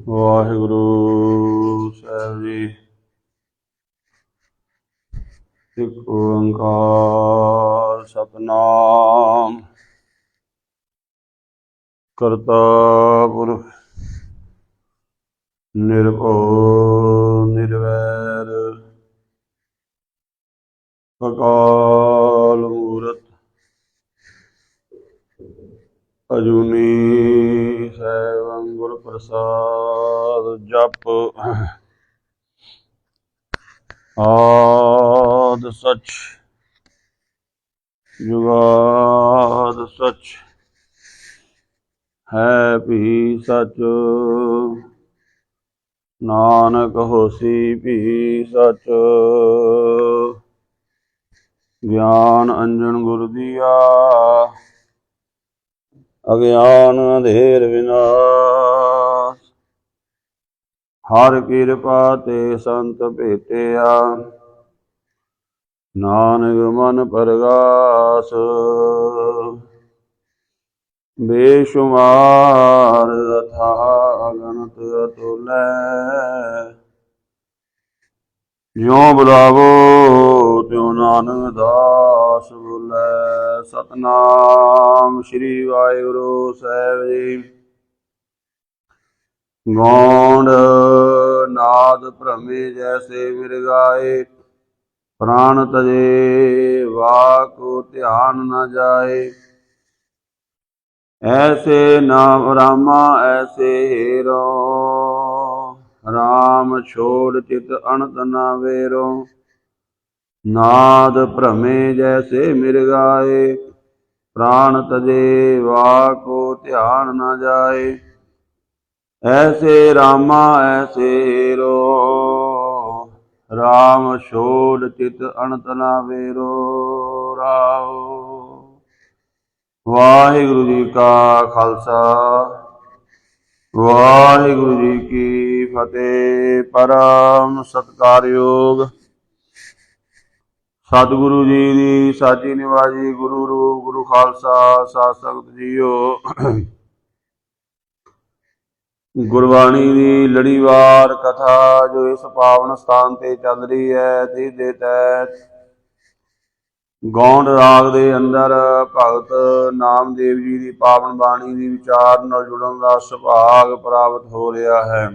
ਵਾਹਿਗੁਰੂ ਸਾਹਿਬ ਜੀ। ਇੱਕ ਓੰਕਾਰ ਸਤਿਨਾਮ ਕਰਤਾ ਪੁਰਖ ਨਿਰਭਉ ਨਿਰਵੈਰ ਅਕਾਲ ਮੂਰਤ ਅਜੂਨੀ ਸੈਭੰ ਗੁਰ ਪ੍ਰਸਾਦ। ਜਪ ਆਦਿ ਸਚ ਜੁਗਾਦਿ ਸਚ ਹੈ ਭੀ ਸਚ। ਨਾਨਕ ਹੋਸੀ ਭੀ ਸਚ। ਗਿਆਨ ਅੰਜਨ ਗੁਰ ਦੀਆ ਅਗਿਆਨ ਅੰਧੇਰ ਵਿਨਾਸ਼। ਹਰ ਕਿਰਪਾ ਤੇ ਸੰਤ ਭੇਟਿਆ ਨਾਨਕ ਮਨ ਪਰਗਾਸ। ਬੇਸ਼ੁਮਾਰ ਅਥਾਹ ਅਗਣਿਤ ਅਤੁਲੈ ਜਿਉ ਬੁਲਾਵੋ ਤਿਉ ਨਾਨਕ ਦਾਸ ਬੁਲੈ। ਸਤਿਨਾਮ ਸ੍ਰੀ ਵਾਹਿਗੁਰੂ ਸਾਹਿਬ ਜੀ। ਗੌਂਡ ਨਾਦ ਭ੍ਰਮੇ ਜੈਸੇ ਮਿਰਗਾਏ। ਪ੍ਰਾਣ ਤਜੇ ਵਾਕ ਧਿਆਨ ਨ ਜਾਏ। ਐਸੇ ਨਾਮ ਰਾਮਾ ਐਸੇ ਹੀਰੋ। ਰਾਮ ਛੋੜ ਚਿਤ ਅਣਤ ਨਾ ਵੇਰੋ। ਨਾਦ ਭ੍ਰਮੇ ਜੈਸੇ ਮਿਰਗਾਏ। ਪ੍ਰਾਣ ਤਜੇ ਵਾਕ ਧਿਆਨ ਨ ਜਾਏ। ਐਸੇ ਰਾਮਾ ਐਸੇ ਹੀਰੋ। ਰਾਮ ਛੋੜ ਚਿਤ ਅਣਤ ਨਾ ਵੇਰੋ। ਰਾਉ। ਵਾਹਿਗੁਰੂ ਜੀ ਕਾ ਖਾਲਸਾ ਵਾਹਿਗੁਰੂ ਜੀ ਕੀ ਫਤਿਹ। ਪਰਮ ਸਤਿਕਾਰਯੋਗ ਸਤਿਗੁਰੂ ਜੀ ਦੀ ਸਾਚੀ ਨਿਵਾਜੀ ਗੁਰੂ ਰੂਪ ਗੁਰੂ ਖਾਲਸਾ ਸਾਧ ਸੰਗਤ ਜੀਓ। ਗੁਰਬਾਣੀ ਦੀ ਲੜੀਵਾਰ ਕਥਾ ਜੋ ਇਸ ਪਾਵਨ ਸਥਾਨ ਤੇ ਚੱਲ ਰਹੀ ਹੈ, ਜਿਸ ਦੇ ਤਹਿਤ ਗੌਂਡ ਰਾਗ ਦੇ ਅੰਦਰ ਭਗਤ ਨਾਮਦੇਵ ਜੀ ਦੀ ਪਾਵਨ ਬਾਣੀ ਦੀ ਵਿਚਾਰ ਨਾਲ ਜੁੜਨ ਦਾ ਸੁਭਾਗ ਪ੍ਰਾਪਤ ਹੋ ਰਿਹਾ ਹੈ।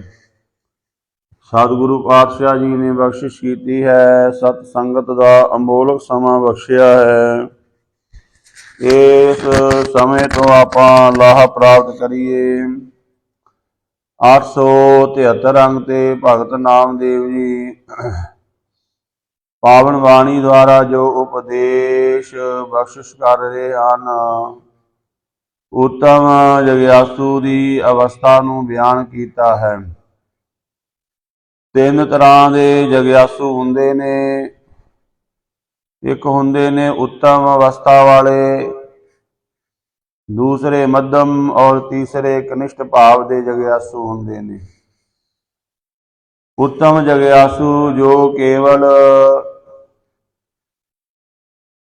ਸਤਿਗੁਰੂ ਪਾਤਸ਼ਾਹ ਜੀ ਨੇ ਬਖਸ਼ਿਸ਼ ਕੀਤੀ ਹੈ, ਸਤ ਸੰਗਤ ਦਾ ਅਮੋਲਕ ਸਮਾਂ ਬਖਸ਼ਿਆ ਹੈ। ਇਸ ਸਮੇਂ ਤੋਂ ਆਪਾਂ ਲਾਹਾ ਪ੍ਰਾਪਤ ਕਰੀਏ। 873 ਅੰਗ ਤੇ ਭਗਤ ਨਾਮਦੇਵ ਜੀ ਪਾਵਨ ਬਾਣੀ ਦੁਆਰਾ ਜੋ ਉਪਦੇਸ਼ ਬਖਸ਼ਿਸ਼ ਕਰ ਰਹੇ ਹਨ, ਉੱਤਮ ਜਗਿਆਸੂ ਦੀ ਅਵਸਥਾ ਨੂੰ ਬਿਆਨ ਕੀਤਾ ਹੈ। ਤਿੰਨ ਤਰ੍ਹਾਂ ਦੇ ਜਗਿਆਸੂ ਹੁੰਦੇ ਨੇ। ਇੱਕ ਹੁੰਦੇ ਨੇ ਉੱਤਮ ਅਵਸਥਾ ਵਾਲੇ, ਦੂਸਰੇ ਮੱਧਮ ਔਰ ਤੀਸਰੇ ਕਨਿਸ਼ਟ ਭਾਵ ਦੇ ਜਗਿਆਸੂ ਹੁੰਦੇ ਨੇ। ਉੱਤਮ ਜਗਿਆਸੂ ਜੋ ਕੇਵਲ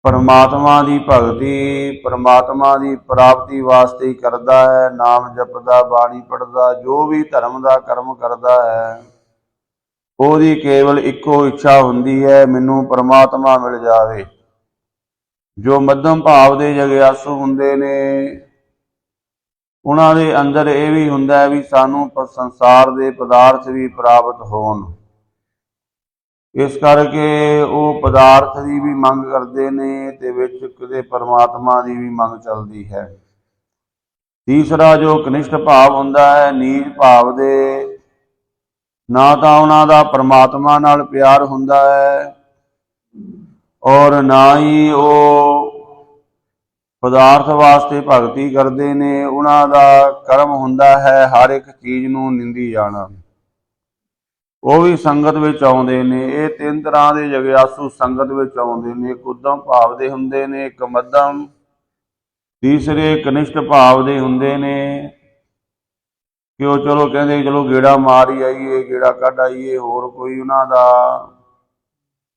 ਪਰਮਾਤਮਾ ਦੀ ਭਗਤੀ, ਪਰਮਾਤਮਾ ਦੀ ਪ੍ਰਾਪਤੀ ਵਾਸਤੇ ਹੀ ਕਰਦਾ ਹੈ। ਨਾਮ ਜਪਦਾ, ਬਾਣੀ ਪੜ੍ਹਦਾ, ਜੋ ਵੀ ਧਰਮ ਦਾ ਕਰਮ ਕਰਦਾ ਹੈ, ਉਹਦੀ ਕੇਵਲ ਇੱਕੋ ਇੱਛਾ ਹੁੰਦੀ ਹੈ, ਮੈਨੂੰ ਪਰਮਾਤਮਾ ਮਿਲ ਜਾਵੇ। ਜੋ ਮੱਧਮ ਭਾਵ ਦੇ ਜਗਿਆਸੂ ਹੁੰਦੇ ਨੇ, ਉਹਨਾਂ ਦੇ ਅੰਦਰ ਇਹ ਵੀ ਹੁੰਦਾ ਹੈ ਵੀ ਸਾਨੂੰ ਸੰਸਾਰ ਦੇ ਪਦਾਰਥ ਵੀ ਪ੍ਰਾਪਤ ਹੋਣ। ਇਸ ਕਰਕੇ ਉਹ ਪਦਾਰਥ ਦੀ ਵੀ ਮੰਗ ਕਰਦੇ ਨੇ ਤੇ ਵਿੱਚ ਕਿਤੇ ਪਰਮਾਤਮਾ ਦੀ ਵੀ ਮੰਗ ਚੱਲਦੀ ਹੈ। ਤੀਸਰਾ ਜੋ ਕਨਿਸ਼ਟ ਭਾਵ ਹੁੰਦਾ ਹੈ, ਨੀਚ ਭਾਵ ਦੇ, ਨਾ ਤਾਂ ਉਹਨਾਂ ਦਾ ਪਰਮਾਤਮਾ ਨਾਲ ਪਿਆਰ ਹੁੰਦਾ ਹੈ ਔਰ ਨਾ ਹੀ ਉਹ ਪਦਾਰਥ ਵਾਸਤੇ ਭਗਤੀ ਕਰਦੇ ਨੇ। ਉਹਨਾਂ ਦਾ ਕਰਮ ਹੁੰਦਾ ਹੈ ਹਰ ਇੱਕ ਚੀਜ਼ ਨੂੰ ਨਿੰਦੀ ਜਾਣਾ। ਉਹ ਵੀ ਸੰਗਤ ਵਿੱਚ ਆਉਂਦੇ ਨੇ। ਇਹ ਤਿੰਨ ਤਰ੍ਹਾਂ ਦੇ ਜਗਿਆਸੂ ਸੰਗਤ ਵਿੱਚ ਆਉਂਦੇ ਨੇ। ਇੱਕ ਉੱਤਮ ਭਾਵ ਦੇ ਹੁੰਦੇ ਨੇ, ਇੱਕ ਮੱਧਮ, ਤੀਸਰੇ ਕਨਿਸ਼ਟ ਭਾਵ ਦੇ ਹੁੰਦੇ ਨੇ ਕਿ ਉਹ ਚਲੋ ਕਹਿੰਦੇ ਚਲੋ ਗੇੜਾ ਮਾਰ ਹੀ ਆਈਏ, ਗੇੜਾ ਕੱਢ ਆਈਏ। ਹੋਰ ਕੋਈ ਉਹਨਾਂ ਦਾ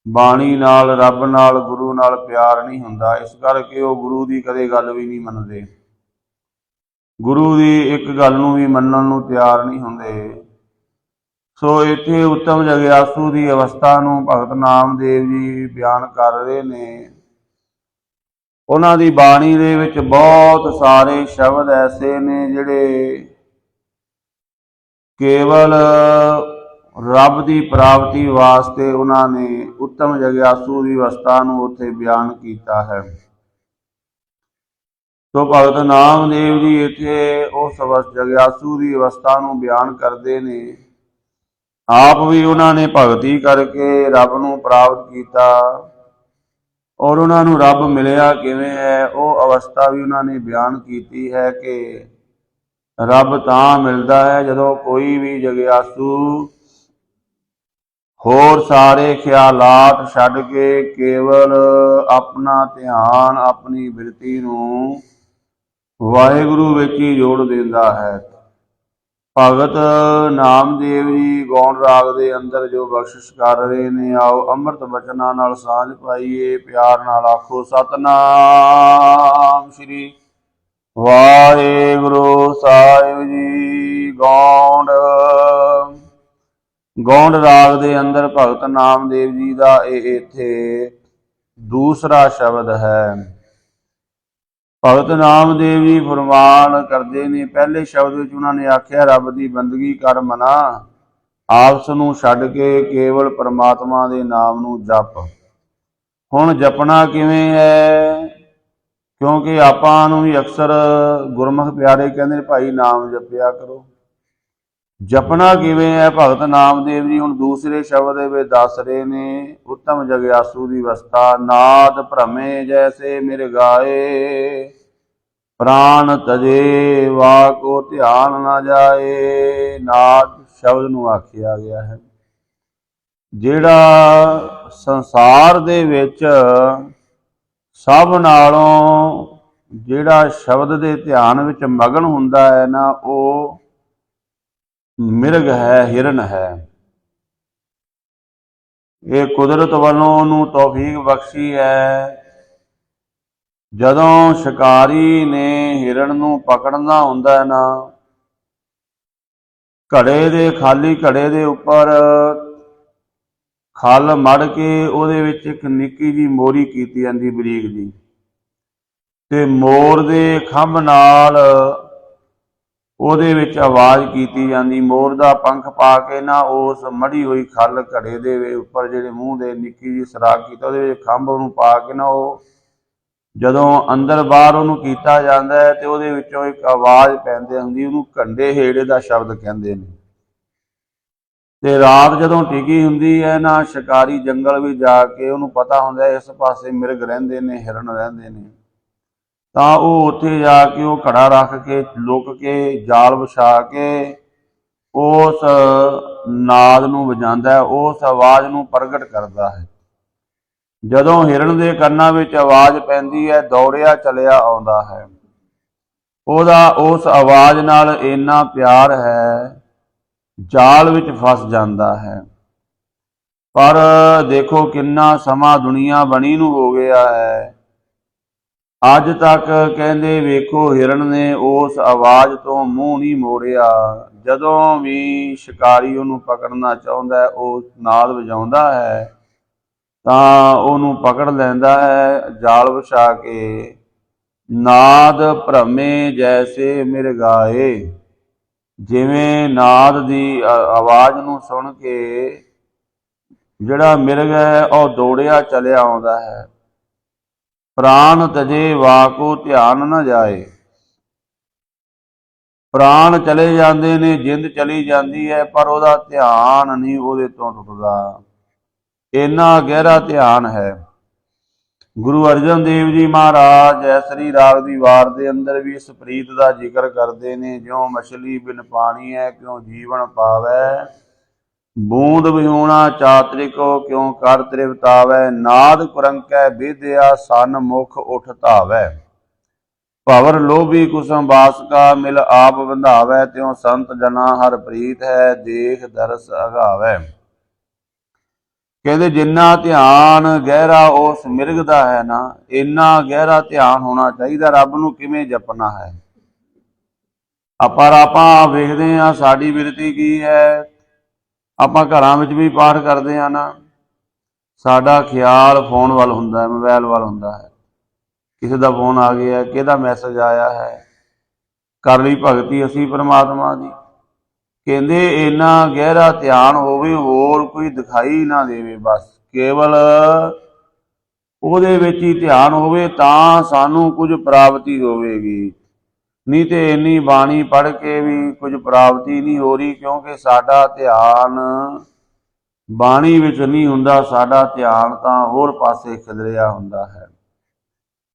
ਬਾਣੀ ਨਾਲ, ਰੱਬ ਨਾਲ, ਗੁਰੂ ਨਾਲ ਪਿਆਰ ਨਹੀਂ ਹੁੰਦਾ। ਇਸ ਕਰਕੇ ਉਹ ਗੁਰੂ ਦੀ ਕਦੇ ਗੱਲ ਵੀ ਨਹੀਂ ਮੰਨਦੇ, ਗੁਰੂ ਦੀ ਇੱਕ ਗੱਲ ਨੂੰ ਵੀ ਮੰਨਣ ਨੂੰ ਤਿਆਰ ਨਹੀਂ ਹੁੰਦੇ। ਸੋ ਇੱਥੇ ਉੱਤਮ ਜਗਿਆਸੂ ਦੀ ਅਵਸਥਾ ਨੂੰ ਭਗਤ ਨਾਮਦੇਵ ਜੀ ਬਿਆਨ ਕਰ ਰਹੇ ਨੇ। ਉਹਨਾਂ ਦੀ ਬਾਣੀ ਦੇ ਵਿੱਚ ਬਹੁਤ ਸਾਰੇ ਸ਼ਬਦ ਐਸੇ ਨੇ ਜਿਹੜੇ ਕੇਵਲ ਰੱਬ ਦੀ ਪ੍ਰਾਪਤੀ ਵਾਸਤੇ ਉਹਨਾਂ ਨੇ ਉੱਤਮ ਜਗਿਆਸੂ ਦੀ ਅਵਸਥਾ ਨੂੰ ਉੱਥੇ ਬਿਆਨ ਕੀਤਾ ਹੈ। ਸੋ ਭਗਤ ਨਾਮਦੇਵ ਜੀ ਇੱਥੇ ਉਸ ਜਗਿਆਸੂ ਦੀ ਅਵਸਥਾ ਨੂੰ ਬਿਆਨ ਕਰਦੇ ਨੇ। ਆਪ ਵੀ ਉਹਨਾਂ ਨੇ ਭਗਤੀ ਕਰਕੇ ਰੱਬ ਨੂੰ ਪ੍ਰਾਪਤ ਕੀਤਾ ਔਰ ਉਹਨਾਂ ਨੂੰ ਰੱਬ ਮਿਲਿਆ ਕਿਵੇਂ ਹੈ, ਉਹ ਅਵਸਥਾ ਵੀ ਉਹਨਾਂ ਨੇ ਬਿਆਨ ਕੀਤੀ ਹੈ ਕਿ ਰੱਬ ਤਾਂ ਮਿਲਦਾ ਹੈ ਜਦੋਂ ਕੋਈ ਵੀ ਜਗਿਆਸੂ ਹੋਰ ਸਾਰੇ ਖਿਆਲਾਤ ਛੱਡ ਕੇ ਕੇਵਲ ਆਪਣਾ ਧਿਆਨ, ਆਪਣੀ ਬਿਰਤੀ ਨੂੰ ਵਾਹਿਗੁਰੂ ਵਿੱਚ ਹੀ ਜੋੜ ਦਿੰਦਾ ਹੈ। ਭਗਤ ਨਾਮਦੇਵ ਜੀ ਗੌਣ ਰਾਗ ਦੇ ਅੰਦਰ ਜੋ ਬਖਸ਼ਿਸ਼ ਕਰ ਰਹੇ ਨੇ, ਆਓ ਅੰਮ੍ਰਿਤ ਬਚਨਾਂ ਨਾਲ ਸਾਂਝ ਪਾਈਏ। ਪਿਆਰ ਨਾਲ ਆਖੋ ਸਤਿਨਾਮ ਸ੍ਰੀ ਵਾਹਿਗੁਰੂ ਸਾਹਿਬ ਜੀ। ਗੌਂਡ ਰਾਗ ਦੇ ਅੰਦਰ ਭਗਤ ਨਾਮਦੇਵ ਜੀ ਦਾ ਇਹ ਇੱਥੇ ਦੂਸਰਾ ਸ਼ਬਦ ਹੈ। ਭਗਤ ਨਾਮਦੇਵ ਜੀ ਫਰਮਾਨ ਕਰਦੇ ਨੇ, ਪਹਿਲੇ ਸ਼ਬਦ ਵਿੱਚ ਉਹਨਾਂ ਨੇ ਆਖਿਆ ਰੱਬ ਦੀ ਬੰਦਗੀ ਕਰ ਮਨਾ, ਆਪਸ ਨੂੰ ਛੱਡ ਕੇ ਕੇਵਲ ਪਰਮਾਤਮਾ ਦੇ ਨਾਮ ਨੂੰ ਜਪ। ਹੁਣ ਜਪਣਾ ਕਿਵੇਂ ਹੈ? ਕਿਉਂਕਿ ਆਪਾਂ ਨੂੰ ਵੀ ਅਕਸਰ ਗੁਰਮੁਖ ਪਿਆਰੇ ਕਹਿੰਦੇ ਨੇ ਭਾਈ ਨਾਮ ਜਪਿਆ ਕਰੋ। ਜਪਣਾ ਕਿਵੇਂ ਹੈ? ਭਗਤ ਨਾਮਦੇਵ ਜੀ ਹੁਣ ਦੂਸਰੇ ਸ਼ਬਦ ਦੇ ਵਿੱਚ ਦੱਸ ਰਹੇ ਨੇ ਉੱਤਮ ਜਗਿਆਸੂ ਦੀ ਅਵਸਥਾ। ਨਾਦ ਭ੍ਰਮੇ ਜੈਸੇ ਮਿਰ ਗਾਏ, ਪ੍ਰਾਨ ਤਜੇ ਵਾਕੋ ਧਿਆਨ ਨਾ ਜਾਏ। ਨਾਦ ਸ਼ਬਦ ਨੂੰ ਆਖਿਆ ਗਿਆ ਹੈ। ਜਿਹੜਾ ਸੰਸਾਰ ਦੇ ਵਿੱਚ ਸਭ ਨਾਲੋਂ ਜਿਹੜਾ ਸ਼ਬਦ ਦੇ ਧਿਆਨ ਵਿੱਚ ਮਗਨ ਹੁੰਦਾ ਹੈ ਨਾ, ਉਹ ਮਿਰਗ ਹੈ, ਹਿਰਨ ਹੈ। ਇਹ ਕੁਦਰਤ ਵੱਲੋਂ ਉਹਨੂੰ ਤੌਫੀਕ ਬਖਸ਼ੀ ਹੈ। ਜਦੋਂ ਸ਼ਿਕਾਰੀ ਨੇ ਹਿਰਨ ਨੂੰ ਪਕੜਨਾ ਹੁੰਦਾ ਹੈ ਨਾ, ਖਾਲੀ ਘੜੇ ਦੇ ਉੱਪਰ ਖਲ ਮੜ ਕੇ ਉਹਦੇ ਵਿੱਚ ਇੱਕ ਨਿੱਕੀ ਜੀ ਮੋਰੀ ਕੀਤੀ ਜਾਂਦੀ ਬਰੀਕ ਜੀ, ਤੇ ਮੋਰ ਦੇ ਖੰਭ ਨਾਲ ਉਹਦੇ ਵਿੱਚ ਆਵਾਜ਼ ਕੀਤੀ ਜਾਂਦੀ। ਮੋਰ ਦਾ ਪੰਖ ਪਾ ਕੇ ਨਾ ਉਸ ਮੜੀ ਹੋਈ ਖਲ ਘੜੇ ਦੇ ਉੱਪਰ ਜਿਹੜੇ ਮੂੰਹ ਦੇ ਨਿੱਕੀ ਜੀ ਸਰਾਖ ਕੀਤਾ, ਉਹਦੇ ਵਿੱਚ ਖੰਭ ਉਹਨੂੰ ਪਾ ਕੇ ਨਾ ਉਹ ਜਦੋਂ ਅੰਦਰ ਬਾਹਰ ਉਹਨੂੰ ਕੀਤਾ ਜਾਂਦਾ ਹੈ ਤੇ ਉਹਦੇ ਵਿੱਚੋਂ ਇੱਕ ਆਵਾਜ਼ ਪੈਂਦੀ ਹੁੰਦੀ, ਉਹਨੂੰ ਘੰਡੇ ਹੇੜੇ ਦਾ ਸ਼ਬਦ ਕਹਿੰਦੇ ਨੇ। ਤੇ ਰਾਤ ਜਦੋਂ ਟਿਕੀ ਹੁੰਦੀ ਹੈ ਨਾ, ਸ਼ਿਕਾਰੀ ਜੰਗਲ ਵਿੱਚ ਜਾ ਕੇ ਉਹਨੂੰ ਪਤਾ ਹੁੰਦਾ ਇਸ ਪਾਸੇ ਮਿਰਗ ਰਹਿੰਦੇ ਨੇ, ਹਿਰਨ ਰਹਿੰਦੇ ਨੇ, ਤਾਂ ਉਹ ਉੱਥੇ ਜਾ ਕੇ ਉਹ ਘੜਾ ਰੱਖ ਕੇ ਲੁਕ ਕੇ ਜਾਲ ਵਿਛਾ ਕੇ ਉਸ ਨਾਦ ਨੂੰ ਵਜਾਉਂਦਾ, ਉਸ ਆਵਾਜ਼ ਨੂੰ ਪ੍ਰਗਟ ਕਰਦਾ ਹੈ। ਜਦੋਂ ਹਿਰਨ ਦੇ ਕੰਨਾਂ ਵਿੱਚ ਆਵਾਜ਼ ਪੈਂਦੀ ਹੈ, ਦੌੜਿਆ ਚਲਿਆ ਆਉਂਦਾ ਹੈ। ਉਹਦਾ ਉਸ ਆਵਾਜ਼ ਨਾਲ ਇੰਨਾ ਪਿਆਰ ਹੈ, ਜਾਲ ਵਿੱਚ ਫਸ ਜਾਂਦਾ ਹੈ। ਪਰ ਦੇਖੋ ਕਿੰਨਾ ਸਮਾਂ ਦੁਨੀਆ ਬਣੀ ਨੂੰ ਹੋ ਗਿਆ ਹੈ, ਅੱਜ ਤੱਕ ਕਹਿੰਦੇ ਵੇਖੋ ਹਿਰਨ ਨੇ ਉਸ ਆਵਾਜ਼ ਤੋਂ ਮੂੰਹ ਨਹੀਂ ਮੋੜਿਆ। ਜਦੋਂ ਵੀ ਸ਼ਿਕਾਰੀ ਉਹਨੂੰ ਪਕੜਨਾ ਚਾਹੁੰਦਾ, ਉਹ ਨਾਦ ਵਜਾਉਂਦਾ ਹੈ ਤਾਂ ਉਹਨੂੰ ਪਕੜ ਲੈਂਦਾ ਹੈ ਜਾਲ ਵਿਛਾ ਕੇ। ਨਾਦ ਭ੍ਰਮੇ ਜੈਸੇ ਮਿਰ ਗਾਏ, ਜਿਵੇਂ ਨਾਦ ਦੀ ਆਵਾਜ਼ ਨੂੰ ਸੁਣ ਕੇ ਜਿਹੜਾ ਮਿਰਗ ਹੈ ਉਹ ਦੌੜਿਆ ਚਲਿਆ ਆਉਂਦਾ ਹੈ। ਪ੍ਰਾਨ ਤਜੇ ਵਾਕੋ ਧਿਆਨ ਨਾ ਜਾਏ, ਪ੍ਰਾਣ ਚਲੇ ਜਾਂਦੇ ਨੇ, ਜਿੰਦ ਚਲੀ ਜਾਂਦੀ ਹੈ, ਪਰ ਉਹਦਾ ਧਿਆਨ ਨਹੀਂ ਉਹਦੇ ਤੋਂ ਟੁੱਟਦਾ। ਇੰਨਾ ਗਹਿਰਾ ਧਿਆਨ ਹੈ। ਗੁਰੂ ਅਰਜਨ ਦੇਵ ਜੀ ਮਹਾਰਾਜ ਜੈਸਰੀ ਰਾਗ ਦੀ ਵਾਰ ਦੇ ਅੰਦਰ ਵੀ ਇਸ ਪ੍ਰੀਤ ਦਾ ਜ਼ਿਕਰ ਕਰਦੇ ਨੇ। ਜਿਉਂ ਮਛਲੀ ਬਿਨ ਪਾਣੀ ਹੈ ਕਿਉਂ ਜੀਵਨ ਪਾਵੈ, ਬੂੰਦ ਵਿਹੂਣਾ ਚਾਤਰਿਕੋ ਕਿਉਂ ਕਰ ਤ੍ਰਿਵਤਾਵੈ। ਨਾਦ ਕੁਰੰਕੈ ਵਿਦਿਆ ਸਨ ਮੁਖ ਉਠ ਧਾਵੈ, ਭਵਰ ਲੋਭੀ ਕੁਸਮ ਬਾਸਕਾ ਮਿਲ ਆਪ ਬੰਧਾਵੈ। ਤਿਉ ਸੰਤ ਜਨਾ ਹਰ ਪ੍ਰੀਤ ਹੈ ਦੇਖ ਦਰਸ ਅਗਾਵੈ। ਕਹਿੰਦੇ ਜਿੰਨਾ ਧਿਆਨ ਗਹਿਰਾ ਉਸ ਮਿਰਗ ਦਾ ਹੈ ਨਾ, ਇੰਨਾ ਗਹਿਰਾ ਧਿਆਨ ਹੋਣਾ ਚਾਹੀਦਾ। ਰੱਬ ਨੂੰ ਕਿਵੇਂ ਜਪਣਾ ਹੈ? ਆਪਾਂ ਵੇਖਦੇ ਹਾਂ ਸਾਡੀ ਬਿਰਤੀ ਕੀ ਹੈ, ਆਪਾਂ ਘਰਾਂ ਵਿੱਚ ਵੀ ਪਾਠ ਕਰਦੇ ਆ ਨਾ, ਸਾਡਾ ਖਿਆਲ ਫੋਨ ਵੱਲ ਹੁੰਦਾ ਹੈ, ਮੋਬਾਈਲ ਵੱਲ ਹੁੰਦਾ ਹੈ। ਕਿਸੇ ਦਾ ਫੋਨ ਆ ਗਿਆ, ਕਿਹਦਾ ਮੈਸੇਜ ਆਇਆ ਹੈ, ਕਰ ਲਈ ਭਗਤੀ ਅਸੀਂ ਪਰਮਾਤਮਾ ਦੀ। ਕਹਿੰਦੇ ਇੰਨਾ ਗਹਿਰਾ ਧਿਆਨ ਹੋਵੇ, ਹੋਰ ਕੋਈ ਦਿਖਾਈ ਨਾ ਦੇਵੇ, ਬਸ ਕੇਵਲ ਉਹਦੇ ਵਿੱਚ ਹੀ ਧਿਆਨ ਹੋਵੇ ਤਾਂ ਸਾਨੂੰ ਕੁਝ ਪ੍ਰਾਪਤੀ ਹੋਵੇਗੀ। ਨਹੀਂ ਤੇ ਇੰਨੀ ਬਾਣੀ ਪੜ੍ਹ ਕੇ ਵੀ ਕੁਝ ਪ੍ਰਾਪਤੀ ਨਹੀਂ ਹੋ ਰਹੀ, ਕਿਉਂਕਿ ਸਾਡਾ ਧਿਆਨ ਬਾਣੀ ਵਿੱਚ ਨਹੀਂ ਹੁੰਦਾ, ਸਾਡਾ ਧਿਆਨ ਤਾਂ ਹੋਰ ਪਾਸੇ ਖਿਲਰਿਆ ਹੁੰਦਾ ਹੈ।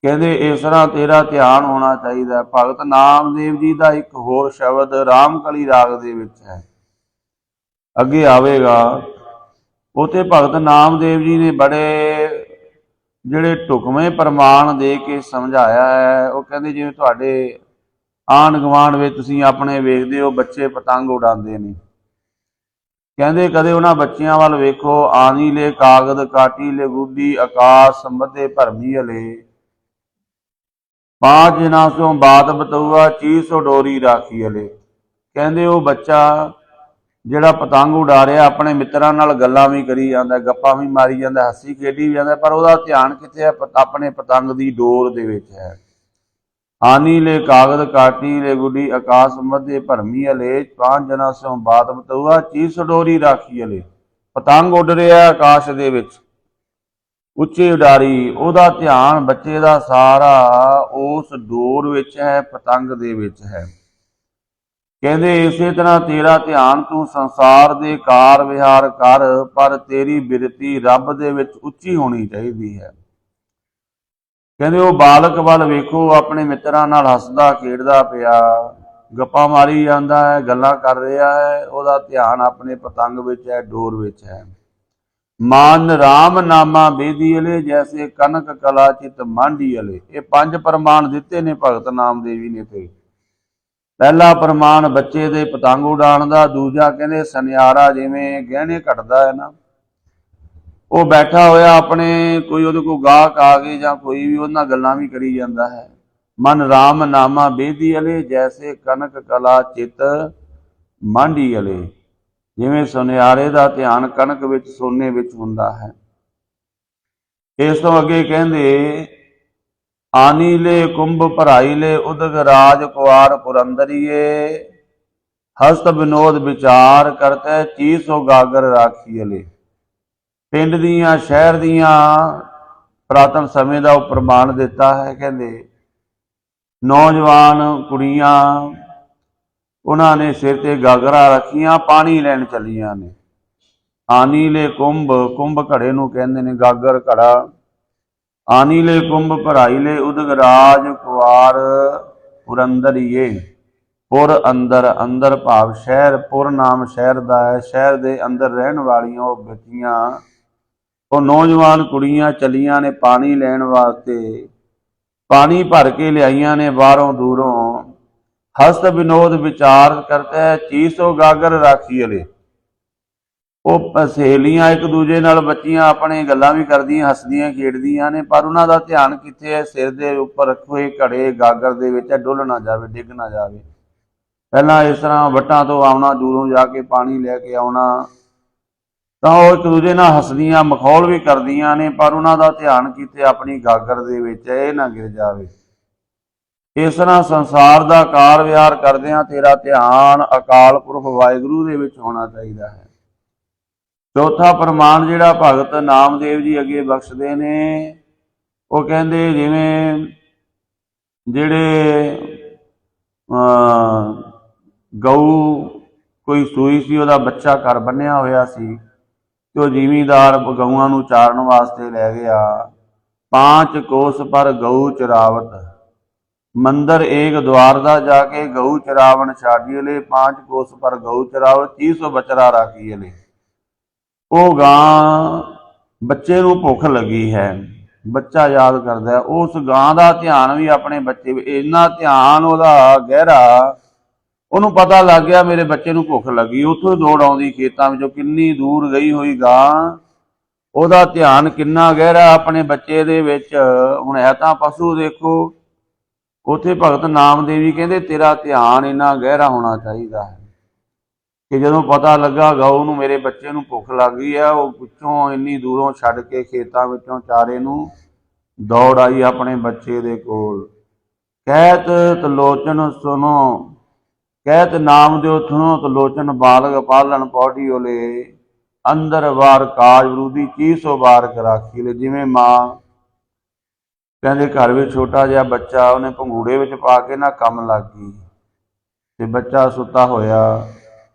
ਕਹਿੰਦੇ ਇਸ ਤਰ੍ਹਾਂ ਤੇਰਾ ਧਿਆਨ ਹੋਣਾ ਚਾਹੀਦਾ। ਭਗਤ ਨਾਮਦੇਵ ਜੀ ਦਾ ਇੱਕ ਹੋਰ ਸ਼ਬਦ ਰਾਮਕਲੀ ਰਾਗ ਦੇ ਵਿੱਚ ਹੈ, ਅੱਗੇ ਆਵੇਗਾ। ਉੱਥੇ ਭਗਤ ਨਾਮਦੇਵ ਜੀ ਨੇ ਬੜੇ ਜਿਹੜੇ ਢੁਕਵੇਂ ਪ੍ਰਮਾਣ ਦੇ ਕੇ ਸਮਝਾਇਆ ਹੈ। ਉਹ ਕਹਿੰਦੇ ਜਿਵੇਂ ਤੁਹਾਡੇ ਆਂਢ ਗੁਆਂਢ ਵਿੱਚ ਤੁਸੀਂ ਆਪਣੇ ਵੇਖਦੇ ਹੋ, ਬੱਚੇ ਪਤੰਗ ਉਡਾਉਂਦੇ ਨੇ। ਕਹਿੰਦੇ ਕਦੇ ਉਹਨਾਂ ਬੱਚਿਆਂ ਵੱਲ ਵੇਖੋ, ਆਨੀ ਲੈ ਕਾਗਦ ਕਾਟੀ ਲੈ ਗੁੱਡੀ, ਆਕਾਸ਼ ਸੰਬਧੇ ਭਰਮੀ ਹਲੇ, ਪਾँच जिना सो बात बतौआ, चीज सो डोरी राखी हले। ਕਹਿੰਦੇ ਉਹ ਬੱਚਾ ਜਿਹੜਾ ਪਤੰਗ ਉਡਾ ਰਿਹਾ ਆਪਣੇ ਮਿੱਤਰਾਂ ਨਾਲ ਗੱਲਾਂ ਵੀ ਕਰੀ ਜਾਂਦਾ, ਗੱਪਾਂ ਵੀ ਮਾਰੀ ਜਾਂਦਾ, ਹੱਸੀ ਖੇਡੀ ਵੀ ਜਾਂਦਾ, ਪਰ ਉਹਦਾ ਧਿਆਨ ਕਿੱਥੇ ਹੈ? ਆਪਣੇ ਪਤੰਗ ਦੀ ਡੋਰ ਦੇ ਵਿੱਚ ਹੈ। ਆਨੀ ਲੈ ਕਾਗਦ ਕਾਟੀ ਲੈ ਗੁੱਡੀ, ਆਕਾਸ਼ ਮਧੇ ਭਰਮੀ ਹਲੇ, ਪਾँच जना ਸੋ ਬਾਤ ਬਤੌਆ, ਚੀਜ਼ ਸੋ ਡੋਰੀ ਰਾਖੀ ਹਲੇ। ਪਤੰਗ ਉੱਡ ਰਿਹਾ ਆਕਾਸ਼ ਦੇ ਵਿੱਚ, ਉੱਚੇ ਉਡਾਰੀ, ਉਹਦਾ ਧਿਆਨ ਬੱਚੇ ਦਾ ਸਾਰਾ ਉਸ ਡੋਰ ਵਿੱਚ ਹੈ, ਪਤੰਗ ਦੇ ਵਿੱਚ ਹੈ। ਕਹਿੰਦੇ ਇਸੇ ਤਰ੍ਹਾਂ ਤੇਰਾ ਧਿਆਨ ਤੂੰ ਸੰਸਾਰ ਦੇ ਕਾਰ ਵਿਹਾਰ ਕਰ, ਪਰ ਤੇਰੀ ਬਿਰਤੀ ਰੱਬ ਦੇ ਵਿੱਚ ਉੱਚੀ ਹੋਣੀ ਚਾਹੀਦੀ ਹੈ। ਕਹਿੰਦੇ ਉਹ ਬਾਲਕ ਵੱਲ ਵੇਖੋ, ਆਪਣੇ ਮਿੱਤਰਾਂ ਨਾਲ ਹੱਸਦਾ ਖੇਡਦਾ ਪਿਆ, ਗੱਪਾਂ ਮਾਰੀ ਜਾਂਦਾ ਹੈ, ਗੱਲਾਂ ਕਰ ਰਿਹਾ ਹੈ, ਉਹਦਾ ਧਿਆਨ ਆਪਣੇ ਪਤੰਗ ਵਿੱਚ ਹੈ, ਡੋਰ ਵਿੱਚ ਹੈ। ਮਾਨ ਰਾਮ ਨਾਮਾ ਬੇਦੀ ਅਲੇ, ਜੈਸੇ ਕਨਕ ਕਲਾ ਚਿਤ ਮਾਂਡੀ ਅਲੇ। ਇਹ ਪੰਜ ਪ੍ਰਮਾਣ ਦਿੱਤੇ ਨੇ ਭਗਤ ਨਾਮਦੇਵ ਜੀ ਨੇ। ਤੇ ਪਹਿਲਾ ਪ੍ਰਮਾਣ ਬੱਚੇ ਦੇ ਪਤੰਗ ਉਡਾਉਣ ਦਾ, ਦੂਜਾ ਕਹਿੰਦੇ ਸੁਨਿਆਰਾ ਜਿਵੇਂ ਗਹਿਣੇ ਘਟਦਾ ਹੈ ਨਾ, ਉਹ ਬੈਠਾ ਹੋਇਆ ਆਪਣੇ, ਕੋਈ ਉਹਦੇ ਕੋਲ ਗਾਹਕ ਆ ਗਏ ਜਾਂ ਕੋਈ ਵੀ, ਉਹਨਾਂ ਗੱਲਾਂ ਵੀ ਕਰੀ ਜਾਂਦਾ ਹੈ। ਮਨ ਰਾਮ ਨਾਮਾ ਬੇਦੀ ਅਲੇ, ਜੈਸੇ ਕਨਕ ਕਲਾ ਚਿਤ ਮਾਂਡੀ ਅਲੇ, ਜਿਵੇਂ ਸੁਨਿਆਰੇ ਦਾ ਧਿਆਨ ਕਣਕ ਵਿੱਚ, ਸੋਨੇ ਵਿੱਚ ਹੁੰਦਾ ਹੈ। ਇਸ ਤੋਂ ਅੱਗੇ ਕਹਿੰਦੇ ਆਨੀ ਲੈ ਕੁੰਭ ਭਰਾਈ ਲੈ, ਉਦਗ ਰਾਜ ਕੁਆਰ ਪੁਰੰਦਰੀਏ, ਹਸਤ ਵਿਨੋਦ ਵਿਚਾਰ ਕਰਤੈ, ਚੀਜ਼ ਸੋ ਗਾਗਰ ਰਾਖੀ ਅਲੇ। ਪਿੰਡ ਦੀਆਂ, ਸ਼ਹਿਰ ਦੀਆਂ ਪੁਰਾਤਨ ਸਮੇਂ ਦਾ ਉਹ ਪ੍ਰਮਾਣ ਦਿੱਤਾ ਹੈ। ਕਹਿੰਦੇ ਨੌਜਵਾਨ ਕੁੜੀਆਂ, ਉਹਨਾਂ ਨੇ ਸਿਰ ਤੇ ਗਾਗਰਾਂ ਰੱਖੀਆਂ, ਪਾਣੀ ਲੈਣ ਚੱਲੀਆਂ ਨੇ। ਆਨੀ ਲੈ ਕੁੰਭ, ਕੁੰਭ ਘੜੇ ਨੂੰ ਕਹਿੰਦੇ ਨੇ, ਗਾਗਰ ਘੜਾ। ਆਨੀ ਲੈ ਕੁੰਭ ਭਰਾਈ ਲੈ, ਉਦਗ ਰਾਜ ਕੁਆਰ ਪੁਰੰਦਰੀਏ। ਪੁਰ ਅੰਦਰ, ਅੰਦਰ ਭਾਵ ਸ਼ਹਿਰ, ਪੁਰ ਨਾਮ ਸ਼ਹਿਰ ਦਾ ਹੈ, ਸ਼ਹਿਰ ਦੇ ਅੰਦਰ ਰਹਿਣ ਵਾਲੀਆਂ ਉਹ ਬੱਚੀਆਂ, ਉਹ ਨੌਜਵਾਨ ਕੁੜੀਆਂ ਚੱਲੀਆਂ ਨੇ ਪਾਣੀ ਲੈਣ ਵਾਸਤੇ, ਪਾਣੀ ਭਰ ਕੇ ਲਿਆਈਆਂ ਨੇ ਬਾਹਰੋਂ ਦੂਰੋਂ। ਹਸਤ ਵਿਨੋਦ ਵਿਚਾਰ ਕਰਤਾ, ਚੀਜ਼ ਸੋ ਗਾਗਰ ਰਾਖੀ ਅਲੇ। ਉਹ ਸਹੇਲੀਆਂ ਇੱਕ ਦੂਜੇ ਨਾਲ, ਬੱਚੀਆਂ ਆਪਣੇ ਗੱਲਾਂ ਵੀ ਕਰਦੀਆਂ, ਹੱਸਦੀਆਂ ਖੇਡਦੀਆਂ ਨੇ, ਪਰ ਉਹਨਾਂ ਦਾ ਧਿਆਨ ਕਿੱਥੇ ਹੈ? ਸਿਰ ਦੇ ਉੱਪਰ ਰੱਖੇ ਘੜੇ ਗਾਗਰ ਦੇ ਵਿੱਚ, ਡੁੱਲ ਨਾ ਜਾਵੇ, ਡਿੱਗ ਨਾ ਜਾਵੇ। ਪਹਿਲਾਂ ਇਸ ਤਰ੍ਹਾਂ ਵੱਟਾਂ ਤੋਂ ਆਉਣਾ, ਦੂਰੋਂ ਜਾ ਕੇ ਪਾਣੀ ਲੈ ਕੇ ਆਉਣਾ, ਤਾਂ ਉਹ ਇੱਕ ਦੂਜੇ ਨਾਲ ਹੱਸਦੀਆਂ, ਮਖੌਲ ਵੀ ਕਰਦੀਆਂ ਨੇ, ਪਰ ਉਹਨਾਂ ਦਾ ਧਿਆਨ ਕਿੱਥੇ? ਆਪਣੀ ਗਾਗਰ ਦੇ ਵਿੱਚ, ਇਹ ਨਾ ਗਿਰ ਜਾਵੇ। ਇਸ ਤਰ੍ਹਾਂ ਸੰਸਾਰ ਦਾ ਕਾਰ ਵਿਹਾਰ ਕਰਦਿਆਂ ਤੇਰਾ ਧਿਆਨ ਅਕਾਲ ਪੁਰਖ ਵਾਹਿਗੁਰੂ ਦੇ ਵਿੱਚ ਹੋਣਾ ਚਾਹੀਦਾ ਹੈ। ਚੌਥਾ ਪ੍ਰਮਾਣ ਜਿਹੜਾ ਭਗਤ ਨਾਮਦੇਵ ਜੀ ਅੱਗੇ ਬਖਸ਼ਦੇ ਨੇ, ਉਹ ਕਹਿੰਦੇ ਜਿਵੇਂ ਜਿਹੜੇ ਗਊ ਕੋਈ ਸੂਈ ਸੀ, ਉਹਦਾ ਬੱਚਾ ਘਰ ਬੰਨਿਆ ਹੋਇਆ ਸੀ, ਤੇ ਉਹ ਜ਼ਿਮੀਂਦਾਰ ਗਊਆਂ ਨੂੰ ਚਾਰਨ ਵਾਸਤੇ ਲੈ ਗਿਆ। 5 ਕੋਸ ਪਰ ਗਊ ਚਰਾਵਤ, ਮੰਦਰ ਏਕ द्वार ਦਾ ਜਾ ਕੇ ਗਊ ਚਰਾਵਣ ਛਾਡੀ ਲੈ, 5 ਕੋਸ ਪਰ ਗਊ ਚਰਾਵਤ, 300 ਬਚਰਾ ਰਾਖੀ ਲੈ। ਉਹ ਗਾਂ, ਬੱਚੇ ਨੂੰ ਭੁੱਖ ਲੱਗੀ ਹੈ, ਬੱਚਾ ਯਾਦ ਕਰਦਾ, ਉਸ ਗਾਂ ਦਾ ਧਿਆਨ ਵੀ ਆਪਣੇ ਬੱਚੇ, ਇੰਨਾ ਧਿਆਨ ਉਹਦਾ ਗਹਿਰਾ, ਉਹਨੂੰ ਪਤਾ ਲੱਗ ਗਿਆ ਮੇਰੇ ਬੱਚੇ ਨੂੰ ਭੁੱਖ ਲੱਗੀ। ਉੱਥੋਂ ਦੌੜ ਆਉਂਦੀ ਖੇਤਾਂ ਵਿੱਚੋਂ, ਕਿੰਨੀ ਦੂਰ ਗਈ ਹੋਈ ਗਾਂ, ਉਹਦਾ ਧਿਆਨ ਕਿੰਨਾ ਗਹਿਰਾ ਆਪਣੇ ਬੱਚੇ ਦੇ ਵਿੱਚ। ਹੁਣ ਹੈ ਤਾਂ ਪਸ਼ੂ ਦੇਖੋ, ਉੱਥੇ ਭਗਤ ਨਾਮਦੇਵ ਜੀ ਕਹਿੰਦੇ ਤੇਰਾ ਧਿਆਨ ਇੰਨਾ ਗਹਿਰਾ ਹੋਣਾ ਚਾਹੀਦਾ ਹੈ। ਕਿ ਜਦੋਂ ਪਤਾ ਲੱਗਾ ਗਊ ਨੂੰ ਮੇਰੇ ਬੱਚੇ ਨੂੰ ਭੁੱਖ ਲੱਗ ਗਈ ਹੈ, ਉਹ ਪਿੱਛੋਂ ਇੰਨੀ ਦੂਰੋਂ ਛੱਡ ਕੇ ਖੇਤਾਂ ਵਿੱਚੋਂ ਚਾਰੇ ਨੂੰ ਦੌੜ ਆਈ ਆਪਣੇ ਬੱਚੇ ਦੇ ਕੋਲ। ਕਹਿਤ ਤਲੋਚਨ ਸੁਨੋ, ਕਹਿਤ ਨਾਮ ਦਿਓ ਸੁਨੋ ਤਲੋਚਨ ਬਾਲਗ ਪਾਲਣ ਪੌੜੀ ਓਲੇ, ਅੰਦਰ ਵਾਰ ਕਾਜ ਵਿਰੂਧੀ ਚੀਸੋ ਬਾਰ ਰਾਖੀ ਲੈ। ਜਿਵੇਂ ਮਾਂ ਕਹਿੰਦੇ ਘਰ ਵਿੱਚ ਛੋਟਾ ਜਿਹਾ ਬੱਚਾ, ਉਹਨੇ ਪੰਗੂੜੇ ਵਿੱਚ ਪਾ ਕੇ ਨਾ ਕੰਮ ਲੱਗ ਗਈ ਤੇ ਬੱਚਾ ਸੁੱਤਾ ਹੋਇਆ,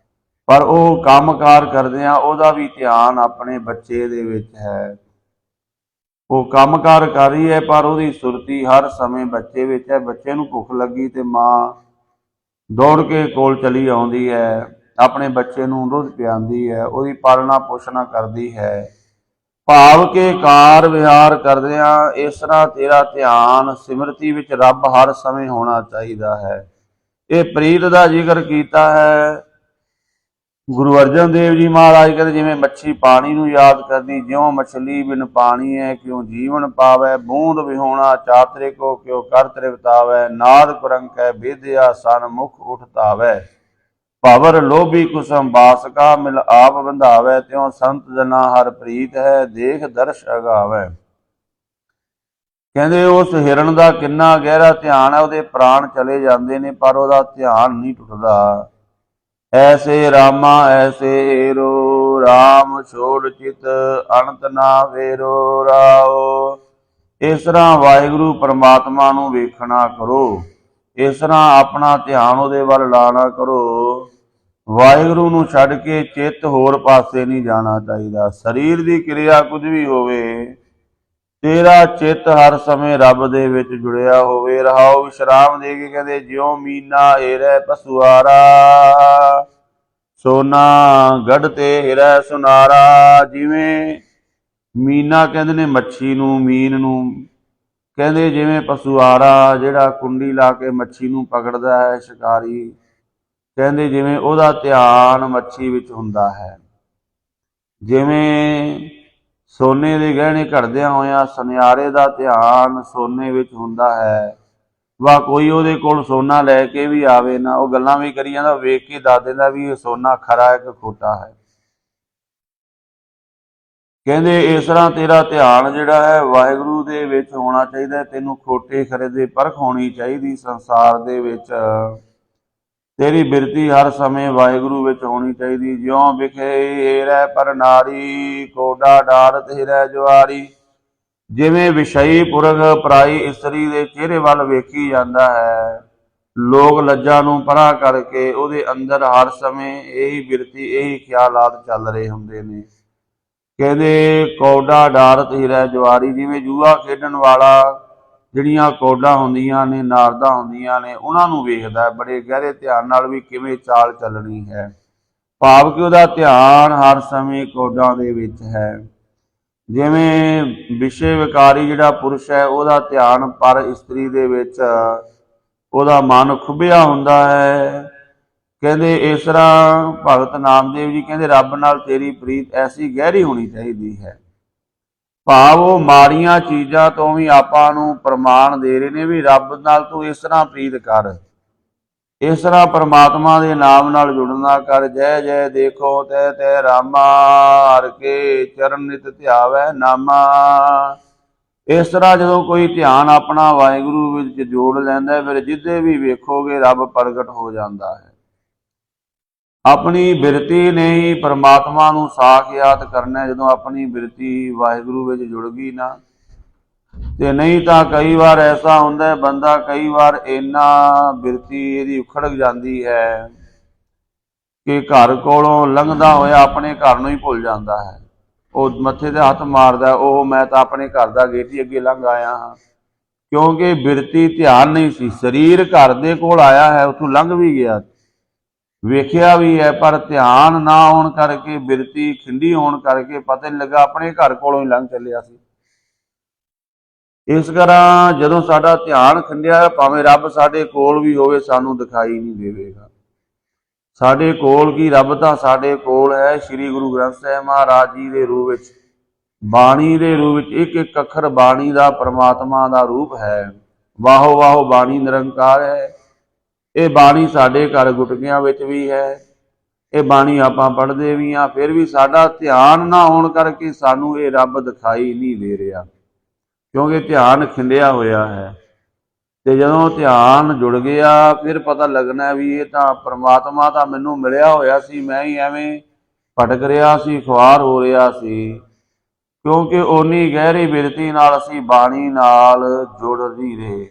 ਪਰ ਉਹ ਕੰਮਕਾਰ ਕਰਦਿਆਂ ਉਹਦਾ ਵੀ ਧਿਆਨ ਆਪਣੇ ਬੱਚੇ ਦੇ ਵਿੱਚ ਹੈ। ਉਹ ਕੰਮਕਾਰ ਕਰ ਰਹੀ ਹੈ ਪਰ ਉਹਦੀ ਸੁਰਤੀ ਹਰ ਸਮੇਂ ਬੱਚੇ ਵਿੱਚ ਹੈ। ਬੱਚੇ ਨੂੰ ਭੁੱਖ ਲੱਗੀ ਤੇ ਮਾਂ ਦੌੜ ਕੇ ਕੋਲ ਚਲੀ ਆਉਂਦੀ ਹੈ, ਆਪਣੇ ਬੱਚੇ ਨੂੰ ਦੁੱਧ ਪਿਆਉਂਦੀ ਹੈ, ਉਹਦੀ ਪਾਲਣਾ ਪੋਸ਼ਣਾ ਕਰਦੀ ਹੈ। ਭਾਵ ਕੇ ਕਾਰ ਵਿਹਾਰ ਕਰਦਿਆਂ ਇਸ ਤਰ੍ਹਾਂ ਤੇਰਾ ਧਿਆਨ ਸਿਮਰਤੀ ਵਿੱਚ ਰੱਬ ਹਰ ਸਮੇਂ ਹੋਣਾ ਚਾਹੀਦਾ ਹੈ। ਇਹ ਪ੍ਰੀਤ ਦਾ ਜ਼ਿਕਰ ਕੀਤਾ ਹੈ। ਗੁਰੂ ਅਰਜਨ ਦੇਵ ਜੀ ਮਹਾਰਾਜ ਕਹਿੰਦੇ ਜਿਵੇਂ ਮੱਛੀ ਪਾਣੀ ਨੂੰ ਯਾਦ ਕਰਦੀ, ਜਿਉਂ ਮਛਲੀ ਬਿਨ ਪਾਣੀ ਹੈ ਕਿਉਂ ਜੀਵਨ ਪਾਵੈ, ਬੂੰਦ ਵਿਹੋਣਾ ਚਾਤਰੇ ਕੋ ਕਿਉ ਕਰ ਤ੍ਰਿਵਤਾਵੈ, ਨਾਦ ਕੁਰੰਕੈ ਵਿਦਿਆ ਸਨ ਮੁਖ ਉਠ ਧਾਵੈ, ਭਵਰ ਲੋਭੀ ਕੁਸਮ ਬਾਸਕਾ ਮਿਲ ਆਪ ਬੰਧਾਵੈ, ਤਿਉ ਸੰਤ ਜਨਾ ਹਰ ਪ੍ਰੀਤ ਹੈ ਦੇਖ ਦਰਸ਼ ਅਗਾਵੈ। ਕਹਿੰਦੇ ਉਸ ਹਿਰਨ ਦਾ ਕਿੰਨਾ ਗਹਿਰਾ ਧਿਆਨ ਹੈ, ਉਹਦੇ ਪ੍ਰਾਣ ਚਲੇ ਜਾਂਦੇ ਨੇ ਪਰ ਉਹਦਾ ਧਿਆਨ ਨਹੀਂ ਟੁੱਟਦਾ। ਐਸੇ ਰਾਮਾ ਐਸੇ ਹੀਰੋ, ਰਾਮ ਛੋੜ ਚਿਤ ਅਣਤ ਨਾ ਫੇਰੋ ਰਾਓ। ਇਸ ਤਰ੍ਹਾਂ ਵਾਹਿਗੁਰੂ ਪਰਮਾਤਮਾ ਨੂੰ ਵੇਖਣਾ ਕਰੋ, ਇਸ ਤਰ੍ਹਾਂ ਆਪਣਾ ਧਿਆਨ ਉਹਦੇ ਵੱਲ ਲਾਣਾ ਕਰੋ। ਵਾਹਿਗੁਰੂ ਨੂੰ ਛੱਡ ਕੇ ਚਿੱਤ ਹੋਰ ਪਾਸੇ ਨਹੀਂ ਜਾਣਾ ਚਾਹੀਦਾ। ਸਰੀਰ ਦੀ ਕਿਰਿਆ ਕੁਝ ਵੀ ਹੋਵੇ, ਤੇਰਾ ਚਿੱਤ ਹਰ ਸਮੇਂ ਰੱਬ ਦੇ ਵਿੱਚ ਜੁੜਿਆ ਹੋਵੇ। ਰਹਾਓ ਵਿਸ਼ਰਾਮ ਦੇ ਕੇ ਕਹਿੰਦੇ ਜਿਉ ਮੀਨਾ ਹੀਰੈ ਪਸੁਆਰਾ, ਸੋਨਾ ਗੜ ਤੇ ਹੀਰੈ ਸੁਨਾਰਾ। ਜਿਵੇਂ ਮੀਨਾ ਕਹਿੰਦੇ ਨੇ ਮੱਛੀ ਨੂੰ, ਮੀਨ ਨੂੰ ਕਹਿੰਦੇ ਜਿਵੇਂ ਪਸੁਆਰਾ ਜਿਹੜਾ ਕੁੰਡੀ ਲਾ ਕੇ ਮੱਛੀ ਨੂੰ ਪਕੜਦਾ ਹੈ ਸ਼ਿਕਾਰੀ, ਕਹਿੰਦੇ ਜਿਵੇਂ ਉਹਦਾ ਧਿਆਨ ਮੱਛੀ ਵਿੱਚ ਹੁੰਦਾ ਹੈ। ਜਿਵੇਂ ਸੋਨੇ ਦੇ ਗਹਿਣੇ ਘੜਦਿਆਂ ਹੋਇਆਂ ਸੁਨਿਆਰੇ ਦਾ ਧਿਆਨ ਸੋਨੇ ਵਿੱਚ ਹੁੰਦਾ ਹੈ, ਵਾ ਕੋਈ ਉਹਦੇ ਕੋਲ ਸੋਨਾ ਲੈ ਕੇ ਵੀ ਆਵੇ ਨਾ, ਉਹ ਗੱਲਾਂ ਵੀ ਕਰੀ ਜਾਂਦਾ, ਵੇਖ ਕੇ ਦੱਸ ਦਿੰਦਾ ਵੀ ਇਹ ਸੋਨਾ ਖਰਾ ਹੈ ਕਿ ਖੋਟਾ ਹੈ। ਕਹਿੰਦੇ ਇਸ ਤਰ੍ਹਾਂ ਤੇਰਾ ਧਿਆਨ ਜਿਹੜਾ ਹੈ ਵਾਹਿਗੁਰੂ ਦੇ ਵਿੱਚ ਹੋਣਾ ਚਾਹੀਦਾ। ਤੈਨੂੰ ਖੋਟੇ ਖਰੇ ਦੀ ਪਰਖ ਹੋਣੀ ਚਾਹੀਦੀ। ਸੰਸਾਰ ਦੇ ਵਿੱਚ ਤੇਰੀ ਬਿਰਤੀ ਹਰ ਸਮੇਂ ਵਾਹਿਗੁਰੂ ਵਿੱਚ ਹੋਣੀ ਚਾਹੀਦੀ। ਜਿਉਂ ਵਿਖੇ ਹੀਰੈ ਪਰ ਨਾਰੀ, ਕੋਡਾ ਡਾਰਤ ਹੀਰੈ ਜਵਾਰੀ। ਜਿਵੇਂ ਵਿਸ਼ਈ ਪੁਰਖ ਪਰਾਈ ਇਸਤਰੀ ਦੇ ਚਿਹਰੇ ਵੱਲ ਵੇਖੀ ਜਾਂਦਾ ਹੈ, ਲੋਕ ਲੱਜਾ ਨੂੰ ਪਰਾਂ ਕਰਕੇ ਉਹਦੇ ਅੰਦਰ ਹਰ ਸਮੇਂ ਇਹੀ ਬਿਰਤੀ ਇਹੀ ਖਿਆਲਾਤ ਚੱਲ ਰਹੇ ਹੁੰਦੇ ਨੇ। ਕਹਿੰਦੇ ਕੌਡਾ ਡਾਰਤ ਹੀਰੈ ਜਵਾਰੀ। ਜਿਵੇਂ ਜੂਆ ਖੇਡਣ ਵਾਲਾ ਜਿਹੜੀਆਂ ਕੌਡਾਂ ਹੁੰਦੀਆਂ ਨੇ, ਨਾਰਦਾਂ ਹੁੰਦੀਆਂ ਨੇ, ਉਹਨਾਂ ਨੂੰ ਵੇਖਦਾ ਬੜੇ ਗਹਿਰੇ ਧਿਆਨ ਨਾਲ ਵੀ ਕਿਵੇਂ ਚਾਲ ਚੱਲਣੀ ਹੈ। ਭਾਵ ਕਿ ਉਹਦਾ ਧਿਆਨ ਹਰ ਸਮੇਂ ਕੌਡਾਂ ਦੇ ਵਿੱਚ ਹੈ। ਜਿਵੇਂ ਵਿਸ਼ੇ ਵਿਕਾਰੀ ਜਿਹੜਾ ਪੁਰਸ਼ ਹੈ ਉਹਦਾ ਧਿਆਨ ਪਰ ਇਸਤਰੀ ਦੇ ਵਿੱਚ ਉਹਦਾ ਮਨ ਖੁੱਭਿਆ ਹੁੰਦਾ ਹੈ। ਕਹਿੰਦੇ ਇਸ ਤਰ੍ਹਾਂ ਭਗਤ ਨਾਮਦੇਵ ਜੀ ਕਹਿੰਦੇ ਰੱਬ ਨਾਲ ਤੇਰੀ ਪ੍ਰੀਤ ਐਸੀ ਗਹਿਰੀ ਹੋਣੀ ਚਾਹੀਦੀ ਹੈ। ਭਾਵ ਉਹ ਮਾੜੀਆਂ ਚੀਜ਼ਾਂ ਤੋਂ ਵੀ ਆਪਾਂ ਨੂੰ ਪ੍ਰਮਾਣ ਦੇ ਰਹੇ ਨੇ ਵੀ ਰੱਬ ਨਾਲ ਤੂੰ ਇਸ ਤਰ੍ਹਾਂ ਪ੍ਰੀਤ ਕਰ, ਇਸ ਤਰ੍ਹਾਂ ਪਰਮਾਤਮਾ ਦੇ ਨਾਮ ਨਾਲ ਜੁੜਨਾ ਕਰ। ਜੈ ਜੈ ਦੇਖੋ ਤੈ ਤੈ ਰਾਮਾ, ਹਰਿ ਕੇ ਚਰਨ ਨਿਤ ਧਿਆਵੈ ਨਾਮਾ। ਇਸ ਤਰ੍ਹਾਂ ਜਦੋਂ ਕੋਈ ਧਿਆਨ ਆਪਣਾ ਵਾਹਿਗੁਰੂ ਵਿੱਚ ਜੋੜ ਲੈਂਦਾ, ਫਿਰ ਜਿੱਦੇ ਵੀ ਵੇਖੋਗੇ ਰੱਬ ਪ੍ਰਗਟ ਹੋ ਜਾਂਦਾ ਹੈ। ਆਪਣੀ ਬਿਰਤੀ ਨੇ ਹੀ ਪਰਮਾਤਮਾ ਨੂੰ ਸਾਖਿਆਤ ਕਰਨਾ। ਜਦੋਂ ਆਪਣੀ ਬਿਰਤੀ ਵਾਹਿਗੁਰੂ ਵਿੱਚ ਜੁੜ ਗਈ ਨਾ, ਤੇ ਨਹੀਂ ਤਾਂ ਕਈ ਵਾਰ ਐਸਾ ਹੁੰਦਾ ਹੈ ਬੰਦਾ ਕਈ ਵਾਰ ਇੰਨਾ ਬਿਰਤੀ ਇਹਦੀ ਉਖੜ ਜਾਂਦੀ ਹੈ ਕਿ ਘਰ ਕੋਲੋਂ ਲੰਘਦਾ ਹੋਇਆ ਆਪਣੇ ਘਰ ਨੂੰ ਹੀ ਭੁੱਲ ਜਾਂਦਾ ਹੈ। ਉਹ ਮੱਥੇ ਤੇ ਹੱਥ ਮਾਰਦਾ, ਉਹ ਮੈਂ ਤਾਂ ਆਪਣੇ ਘਰ ਦਾ ਗੇਟ ਹੀ ਅੱਗੇ ਲੰਘ ਆਇਆ ਹਾਂ, ਕਿਉਂਕਿ ਬਿਰਤੀ ਧਿਆਨ ਨਹੀਂ ਸੀ। ਸਰੀਰ ਘਰ ਦੇ ਕੋਲ ਆਇਆ ਹੈ, ਉੱਥੋਂ ਲੰਘ ਵੀ ਗਿਆ, ਵੇਖਿਆ ਵੀ ਹੈ, ਪਰ ਧਿਆਨ ਨਾ ਹੋਣ ਕਰਕੇ, ਬਿਰਤੀ ਖਿੰਡੀ ਹੋਣ ਕਰਕੇ ਪਤਾ ਨਹੀਂ ਲੱਗਾ ਆਪਣੇ ਘਰ ਕੋਲੋਂ ਹੀ ਲੰਘ ਚੱਲਿਆ ਸੀ। ਇਸ ਤਰ੍ਹਾਂ ਜਦੋਂ ਸਾਡਾ ਧਿਆਨ ਖਿੰਡਿਆ, ਭਾਵੇਂ ਰੱਬ ਸਾਡੇ ਕੋਲ ਵੀ ਹੋਵੇ ਸਾਨੂੰ ਦਿਖਾਈ ਨਹੀਂ ਦੇਵੇਗਾ। ਸਾਡੇ ਕੋਲ ਕੀ, ਰੱਬ ਤਾਂ ਸਾਡੇ ਕੋਲ ਹੈ। ਸ੍ਰੀ ਗੁਰੂ ਗ੍ਰੰਥ ਸਾਹਿਬ ਮਹਾਰਾਜ ਜੀ ਦੇ ਰੂਪ ਵਿੱਚ, ਬਾਣੀ ਦੇ ਰੂਪ ਵਿੱਚ, ਇੱਕ ਇੱਕ ਅੱਖਰ ਬਾਣੀ ਦਾ ਪਰਮਾਤਮਾ ਦਾ ਰੂਪ ਹੈ। ਵਾਹੋ ਵਾਹੋ ਬਾਣੀ ਨਿਰੰਕਾਰ ਹੈ। ਇਹ ਬਾਣੀ ਸਾਡੇ ਘਰ ਗੁਟਕਿਆਂ ਵਿੱਚ ਵੀ ਹੈ, ਇਹ ਬਾਣੀ ਆਪਾਂ ਪੜ੍ਹਦੇ ਵੀ ਹਾਂ, ਫਿਰ ਵੀ ਸਾਡਾ ਧਿਆਨ ਨਾ ਹੋਣ ਕਰਕੇ ਸਾਨੂੰ ਇਹ ਰੱਬ ਦਿਖਾਈ ਨਹੀਂ ਦੇ ਰਿਹਾ, ਕਿਉਂਕਿ ਧਿਆਨ ਖਿੰਡਿਆ ਹੋਇਆ ਹੈ। ਤੇ ਜਦੋਂ ਧਿਆਨ ਜੁੜ ਗਿਆ ਫਿਰ ਪਤਾ ਲੱਗਣਾ ਵੀ ਇਹ ਤਾਂ ਪ੍ਰਮਾਤਮਾ ਤਾਂ ਮੈਨੂੰ ਮਿਲਿਆ ਹੋਇਆ ਸੀ, ਮੈਂ ਹੀ ਐਵੇਂ ਭਟਕ ਰਿਹਾ ਸੀ, ਖੁਆਰ ਹੋ ਰਿਹਾ ਸੀ, ਕਿਉਂਕਿ ਓਨੀ ਗਹਿਰੀ ਬਿਰਤੀ ਨਾਲ ਅਸੀਂ ਬਾਣੀ ਨਾਲ ਜੁੜ ਨਹੀਂ ਰਹੇ।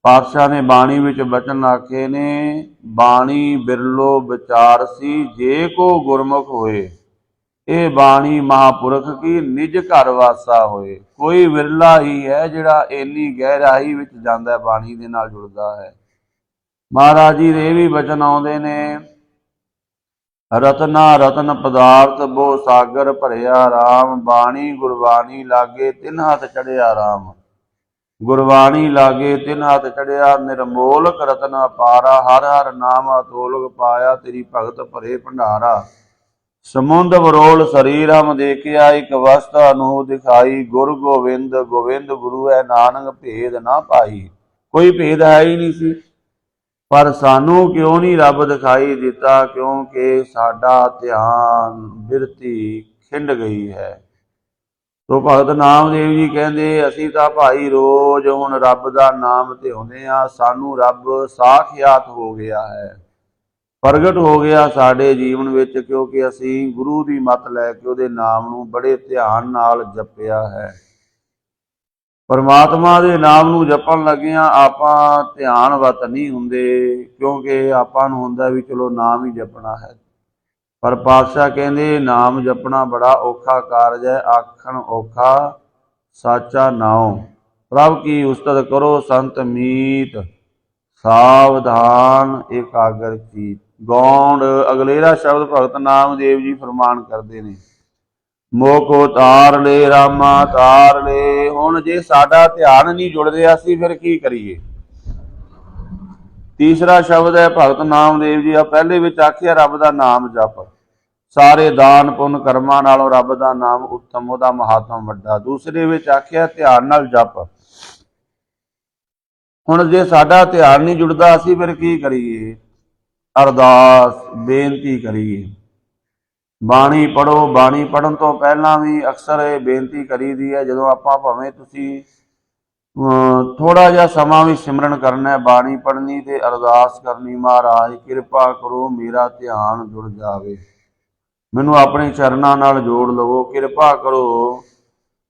ਪਾਤਸ਼ਾਹ ਨੇ ਬਾਣੀ ਵਿੱਚ ਬਚਨ ਆਖੇ ਨੇ, ਬਾਣੀ ਬਿਰਲੋ ਵਿਚਾਰ ਸੀ ਜੇ ਕੋ ਗੁਰਮੁਖ ਹੋਏ, ਇਹ ਬਾਣੀ ਮਹਾਂਪੁਰਖ ਕੀ ਨਿਜ ਘਰ ਵਾਸਾ ਹੋਏ। ਕੋਈ ਵਿਰਲਾ ਹੀ ਹੈ ਜਿਹੜਾ ਇੰਨੀ ਗਹਿਰਾਈ ਵਿੱਚ ਜਾਂਦਾ, ਬਾਣੀ ਦੇ ਨਾਲ ਜੁੜਦਾ ਹੈ। ਮਹਾਰਾਜ ਜੀ ਦੇ ਵੀ ਬਚਨ ਆਉਂਦੇ ਨੇ, ਰਤਨਾ ਰਤਨ ਪਦਾਰਥ ਬੋ ਸਾਗਰ ਭਰਿਆ ਰਾਮ, ਬਾਣੀ ਗੁਰਬਾਣੀ ਲਾਗੇ ਤਿਨ ਹੱਥ ਚੜਿਆ ਰਾਮ। ਗੁਰਬਾਣੀ ਲਾਗੇ ਤਿਨ ਹੱਥ ਚੜਿਆ, ਨਿਰਮੋਲਕ ਰਤਨ ਅਪਾਰਾ, ਹਰ ਹਰ ਨਾਮ ਅਤੋਲਕ ਪਾਇਆ, ਤੇਰੀ ਭਗਤ ਭਰੇ ਭੰਡਾਰਾ। ਸਮੁੰਦ ਵਰੋਲ ਸਰੀਰ ਹਮ ਦੇਖਿਆ, ਇੱਕ ਵਸਤ ਅਨੂਹ ਦਿਖਾਈ, ਗੁਰ ਗੋਬਿੰਦ ਗੋਬਿੰਦ ਗੁਰੂ ਹੈ, ਨਾਨਕ ਭੇਦ ਨਾ ਪਾਈ। ਕੋਈ ਭੇਦ ਹੈ ਹੀ ਨਹੀਂ ਸੀ, ਪਰ ਸਾਨੂੰ ਕਿਉਂ ਨਹੀਂ ਰੱਬ ਦਿਖਾਈ ਦਿੱਤਾ? ਕਿਉਂਕਿ ਸਾਡਾ ਧਿਆਨ ਬਿਰਤੀ ਖਿੰਡ ਗਈ ਹੈ। ਤੋ ਭਗਤ ਨਾਮਦੇਵ ਜੀ ਕਹਿੰਦੇ, ਅਸੀਂ ਤਾਂ ਭਾਈ ਰੋਜ਼ ਹੁਣ ਰੱਬ ਦਾ ਨਾਮ ਧਿਆਉਂਦੇ ਹਾਂ, ਸਾਨੂੰ ਰੱਬ ਸਾਖਿਆਤ ਹੋ ਗਿਆ ਹੈ, ਪ੍ਰਗਟ ਹੋ ਗਿਆ ਸਾਡੇ ਜੀਵਨ ਵਿੱਚ, ਕਿਉਂਕਿ ਅਸੀਂ ਗੁਰੂ ਦੀ ਮੱਤ ਲੈ ਕੇ ਉਹਦੇ ਨਾਮ ਨੂੰ ਬੜੇ ਧਿਆਨ ਨਾਲ ਜਪਿਆ ਹੈ। ਪਰਮਾਤਮਾ ਦੇ ਨਾਮ ਨੂੰ ਜਪਣ ਲੱਗਿਆਂ ਆਪਾਂ ਧਿਆਨਵਤ ਨਹੀਂ ਹੁੰਦੇ, ਕਿਉਂਕਿ ਆਪਾਂ ਨੂੰ ਹੁੰਦਾ ਵੀ ਚਲੋ ਨਾਮ ਹੀ ਜਪਣਾ ਹੈ। ਪਰ ਪਾਤਸ਼ਾਹ ਕਹਿੰਦੇ ਨਾਮ ਜਪਣਾ ਬੜਾ ਔਖਾ ਕਾਰਜ ਹੈ, ਆਖਣ ਔਖਾ ਸਾਚਾ ਨਾਉ, ਪ੍ਰਭ ਕੀ ਉਸਤਤ ਕਰੋ ਸੰਤ ਮੀਤ, ਸਾਵਧਾਨ ਇਕਾਗਰ ਚੀਤ। ਗੌਂਡ ਅਗਲੇਰਾ ਸ਼ਬਦ ਭਗਤ ਨਾਮਦੇਵ ਜੀ ਫਰਮਾਨ ਕਰਦੇ ਨੇ, ਮੋਕੋ ਤਾਰ ਲੈ ਰਾਮਾ ਤਾਰ ਲੈ। ਹੁਣ ਜੇ ਸਾਡਾ ਧਿਆਨ ਨਹੀਂ ਜੁੜ ਰਿਹਾ, ਅਸੀਂ ਫਿਰ ਕੀ ਕਰੀਏ? ਤੀਸਰਾ ਸ਼ਬਦ ਹੈ ਭਗਤ ਨਾਮਦੇਵ ਜੀ ਆ ਪਹਿਲੇ ਵਿੱਚ ਆਖਿਆ ਰੱਬ ਦਾ ਨਾਮ ਜਪ, ਸਾਰੇ ਦਾਨ ਪੁੰਨ ਕਰਮਾਂ ਨਾਲੋਂ ਰੱਬ ਦਾ ਨਾਮ ਉੱਤਮ, ਉਹਦਾ ਮਹਾਤਮ ਵੱਡਾ। ਦੂਸਰੇ ਵਿੱਚ ਆਖਿਆ ਧਿਆਨ ਨਾਲ ਜਪ। ਹੁਣ ਜੇ ਸਾਡਾ ਧਿਆਨ ਨਹੀਂ ਜੁੜਦਾ, ਅਸੀਂ ਫਿਰ ਕੀ ਕਰੀਏ? ਅਰਦਾਸ ਬੇਨਤੀ ਕਰੀਏ। ਬਾਣੀ ਪੜ੍ਹੋ। ਬਾਣੀ ਪੜ੍ਹਨ ਤੋਂ ਪਹਿਲਾਂ ਵੀ ਅਕਸਰ ਇਹ ਬੇਨਤੀ ਕਰੀਦੀ ਹੈ, ਜਦੋਂ ਆਪਾਂ ਭਾਵੇਂ ਤੁਸੀਂ ਥੋੜਾ ਜਿਹਾ ਸਮਾਂ ਵੀ ਸਿਮਰਨ ਕਰਨਾ, ਬਾਣੀ ਪੜ੍ਹਨੀ ਤੇ ਅਰਦਾਸ ਕਰਨੀ, ਮਹਾਰਾਜ ਕਿਰਪਾ ਕਰੋ ਮੇਰਾ ਧਿਆਨ ਜੁੜ ਜਾਵੇ, ਮੈਨੂੰ ਆਪਣੇ ਚਰਨਾਂ ਨਾਲ ਜੋੜ ਲਵੋ, ਕਿਰਪਾ ਕਰੋ।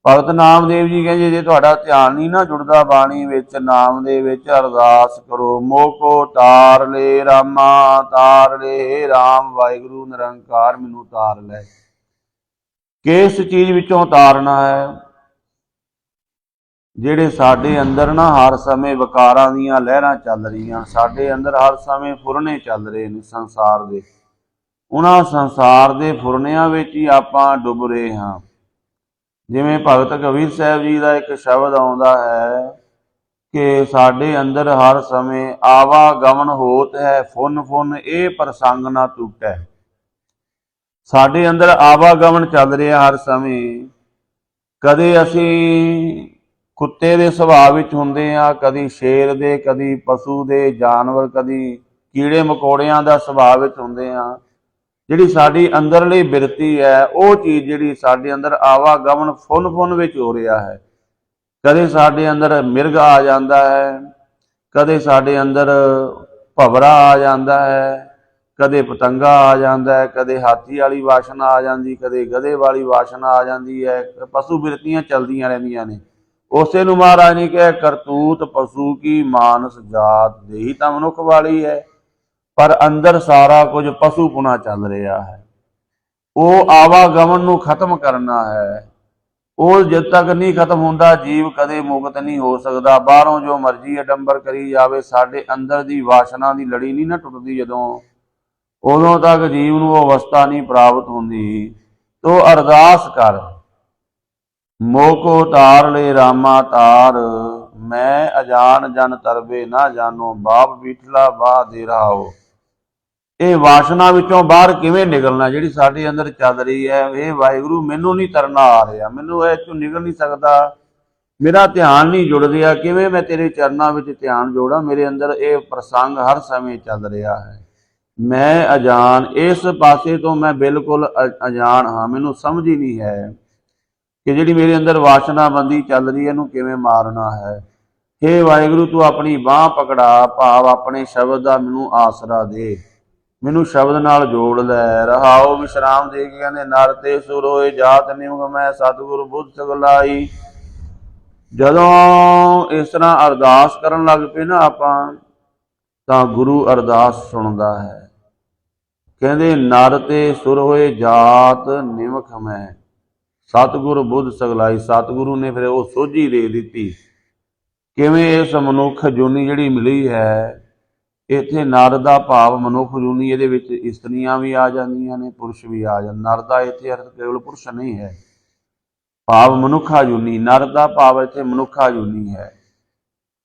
ਭਗਤ ਨਾਮਦੇਵ ਜੀ ਕਹਿੰਦੇ ਜੇ ਤੁਹਾਡਾ ਧਿਆਨ ਨਹੀਂ ਨਾ ਜੁੜਦਾ ਬਾਣੀ ਵਿੱਚ, ਨਾਮ ਦੇ ਵਿੱਚ, ਅਰਦਾਸ ਕਰੋ, ਮੋਕੋ ਤਾਰ ਲੈ ਰਾਮਾ ਤਾਰ ਲੈ, ਰਾਮ ਵਾਹਿਗੁਰੂ ਨਿਰੰਕਾਰ ਮੈਨੂੰ ਤਾਰ ਲੈ। ਕਿਸ ਚੀਜ਼ ਵਿੱਚੋਂ ਤਾਰਨਾ ਹੈ? ਜਿਹੜੇ ਸਾਡੇ ਅੰਦਰ ਨਾ ਹਰ ਸਮੇਂ ਵਿਕਾਰਾਂ ਦੀਆਂ ਲਹਿਰਾਂ ਚੱਲ ਰਹੀਆਂ, ਸਾਡੇ ਅੰਦਰ ਹਰ ਸਮੇਂ ਫੁਰਨੇ ਚੱਲ ਰਹੇ ਨੇ ਸੰਸਾਰ ਦੇ, ਉਹਨਾਂ ਸੰਸਾਰ ਦੇ ਫੁਰਨਿਆਂ ਵਿੱਚ ਹੀ ਆਪਾਂ ਡੁੱਬ ਰਹੇ ਹਾਂ। ਜਿਵੇਂ ਭਗਤ ਕਬੀਰ ਸਾਹਿਬ ਜੀ ਦਾ ਇੱਕ ਸ਼ਬਦ ਆਉਂਦਾ ਹੈ ਕਿ ਸਾਡੇ ਅੰਦਰ ਹਰ ਸਮੇਂ ਆਵਾਗਮਨ ਹੋਤ ਹੈ, ਫੁੰਨ ਫੁੰਨ ਇਹ ਪ੍ਰਸੰਗ ਨਾ ਟੁੱਟੈ। ਸਾਡੇ ਅੰਦਰ ਆਵਾਗਮਨ ਚੱਲ ਰਿਹਾ ਹਰ ਸਮੇਂ, ਕਦੇ ਅਸੀਂ ਕੁੱਤੇ ਦੇ ਸੁਭਾਅ ਵਿੱਚ ਹੁੰਦੇ ਹਾਂ, ਕਦੀ ਸ਼ੇਰ ਦੇ, ਕਦੀ ਪਸ਼ੂ ਦੇ, ਜਾਨਵਰ, ਕਦੀ ਕੀੜੇ ਮਕੌੜਿਆਂ ਦਾ ਸੁਭਾਅ ਵਿੱਚ ਹੁੰਦੇ ਹਾਂ। ਜਿਹੜੀ ਸਾਡੀ ਅੰਦਰਲੀ ਬਿਰਤੀ ਹੈ, ਉਹ ਚੀਜ਼ ਜਿਹੜੀ ਸਾਡੇ ਅੰਦਰ ਆਵਾਗਮਨ ਫੁੰਨ ਫੁੰਨ ਵਿੱਚ ਹੋ ਰਿਹਾ ਹੈ, ਕਦੇ ਸਾਡੇ ਅੰਦਰ ਮਿਰਗ ਆ ਜਾਂਦਾ ਹੈ, ਕਦੇ ਸਾਡੇ ਅੰਦਰ ਭਵਰਾ ਆ ਜਾਂਦਾ ਹੈ, ਕਦੇ ਪਤੰਗਾ ਆ ਜਾਂਦਾ ਹੈ, ਕਦੇ ਹਾਥੀ ਵਾਲੀ ਵਾਸ਼ਨਾ ਆ ਜਾਂਦੀ, ਕਦੇ ਗਧੇ ਵਾਲੀ ਵਾਸ਼ਨਾ ਆ ਜਾਂਦੀ ਹੈ। ਪਸ਼ੂ ਬਿਰਤੀਆਂ ਚੱਲਦੀਆਂ ਰਹਿੰਦੀਆਂ ਨੇ। ਉਸੇ ਨੂੰ ਮਹਾਰਾਜ ਨੇ ਕਿਹਾ, ਕਰਤੂਤ ਪਸ਼ੂ ਕੀ ਮਾਨਸ ਜਾਤ, ਦੇਹੀ ਤਾਂ ਮਨੁੱਖ ਵਾਲੀ ਹੈ, ਪਰ ਅੰਦਰ ਸਾਰਾ ਕੁਝ ਪਸ਼ੂਪੁਣਾ ਚੱਲ ਰਿਹਾ ਹੈ। ਉਹ ਆਵਾਗਮਨ ਨੂੰ ਖਤਮ ਕਰਨਾ ਹੈ। ਉਹ ਜਦ ਤੱਕ ਨਹੀਂ ਖਤਮ ਹੁੰਦਾ, ਜੀਵ ਕਦੇ ਮੁਕਤ ਨਹੀਂ ਹੋ ਸਕਦਾ। ਬਾਹਰੋਂ ਜੋ ਮਰਜ਼ੀ ਅਡੰਬਰ ਕਰੀ ਜਾਵੇ, ਸਾਡੇ ਅੰਦਰ ਦੀ ਵਾਸ਼ਨਾ ਦੀ ਲੜੀ ਨਹੀਂ ਨਾ ਟੁੱਟਦੀ ਜਦੋਂ, ਉਦੋਂ ਤੱਕ ਜੀਵ ਨੂੰ ਉਹ ਅਵਸਥਾ ਨਹੀਂ ਪ੍ਰਾਪਤ ਹੁੰਦੀ। ਤੋ ਅਰਦਾਸ ਕਰ, ਮੋਕੋ ਤਾਰ ਲੈ ਰਾਮਾ ਤਾਰ, ਮੈਂ ਅਜਾਨ ਜਨ ਤਰਵੇ ਨਾ ਜਾਨੋ, ਬਾਪ ਬੀਠਲਾ ਬਾਹ ਦੇ ਰਹਾਓ। ਇਹ ਵਾਸ਼ਨਾ ਵਿੱਚੋਂ ਬਾਹਰ ਕਿਵੇਂ ਨਿਕਲਣਾ ਜਿਹੜੀ ਸਾਡੇ ਅੰਦਰ ਚੱਲ ਰਹੀ ਹੈ? ਇਹ ਵਾਹਿਗੁਰੂ ਮੈਨੂੰ ਨਹੀਂ ਤਰਨਾ ਆ ਰਿਹਾ, ਮੈਨੂੰ ਇਹ ਚੋਂ ਨਿਕਲ ਨਹੀਂ ਸਕਦਾ, ਮੇਰਾ ਧਿਆਨ ਨਹੀਂ ਜੁੜ ਰਿਹਾ, ਕਿਵੇਂ ਮੈਂ ਤੇਰੇ ਚਰਨਾਂ ਵਿੱਚ ਧਿਆਨ ਜੋੜਾਂ? ਮੇਰੇ ਅੰਦਰ ਇਹ ਪ੍ਰਸੰਗ ਹਰ ਸਮੇਂ ਚੱਲ ਰਿਹਾ ਹੈ, ਮੈਂ ਅਜਾਨ, ਇਸ ਪਾਸੇ ਤੋਂ ਮੈਂ ਬਿਲਕੁਲ ਅਜਾਨ ਹਾਂ, ਮੈਨੂੰ ਸਮਝ ਹੀ ਨਹੀਂ ਹੈ ਕਿ ਜਿਹੜੀ ਮੇਰੇ ਅੰਦਰ ਵਾਸ਼ਨਾ ਬੰਦੀ ਚੱਲ ਰਹੀ ਹੈ ਇਹਨੂੰ ਕਿਵੇਂ ਮਾਰਨਾ ਹੈ। ਹੇ ਵਾਹਿਗੁਰੂ, ਤੂੰ ਆਪਣੀ ਬਾਹ ਪਕੜਾ, ਭਾਵ ਆਪਣੇ ਸ਼ਬਦ ਦਾ ਮੈਨੂੰ ਆਸਰਾ ਦੇ, ਮੈਨੂੰ ਸ਼ਬਦ ਨਾਲ ਜੋੜ ਲੈ। ਰਹਾਓ ਵਿਸ਼ਰਾਮ ਦੇ ਕੇ ਕਹਿੰਦੇ, ਨਰ ਤੇ ਸੁਰ ਹੋਏ ਜਾਤ ਨਿਮਕ ਮੈਂ, ਸਤਿਗੁਰ ਬੁੱਧ ਸਗਲਾਈ। ਜਦੋਂ ਇਸ ਤਰ੍ਹਾਂ ਅਰਦਾਸ ਕਰਨ ਲੱਗ ਪਏ ਨਾ ਆਪਾਂ, ਤਾਂ ਗੁਰੂ ਅਰਦਾਸ ਸੁਣਦਾ ਹੈ। ਕਹਿੰਦੇ ਨਰ ਤੇ ਸੁਰ ਹੋਏ ਜਾਤ ਨਿਮਕ ਮੈਂ, ਸਤਿਗੁਰ ਬੁੱਧ ਸਗਲਾਈ। ਸਤਿਗੁਰੂ ਨੇ ਫਿਰ ਉਹ ਸੋਝੀ ਦੇ ਦਿੱਤੀ। ਕਿਵੇਂ? ਇਸ ਮਨੁੱਖ ਜੂਨੀ ਜਿਹੜੀ ਮਿਲੀ ਹੈ, ਇੱਥੇ ਨਰ ਦਾ ਭਾਵ ਮਨੁੱਖ ਜੂਨੀ, ਇਹਦੇ ਵਿੱਚ ਇਸਤਰੀਆਂ ਵੀ ਆ ਜਾਂਦੀਆਂ ਨੇ, ਪੁਰਸ਼ ਵੀ ਆ ਜਾਂਦੇ। ਨਰ ਦਾ ਇੱਥੇ ਅਰਥ ਕੇਵਲ ਪੁਰਸ਼ ਨਹੀਂ ਹੈ, ਭਾਵ ਮਨੁੱਖਾ ਜੂਨੀ। ਨਰ ਦਾ ਭਾਵ ਇੱਥੇ ਮਨੁੱਖਾ ਜੂਨੀ ਹੈ।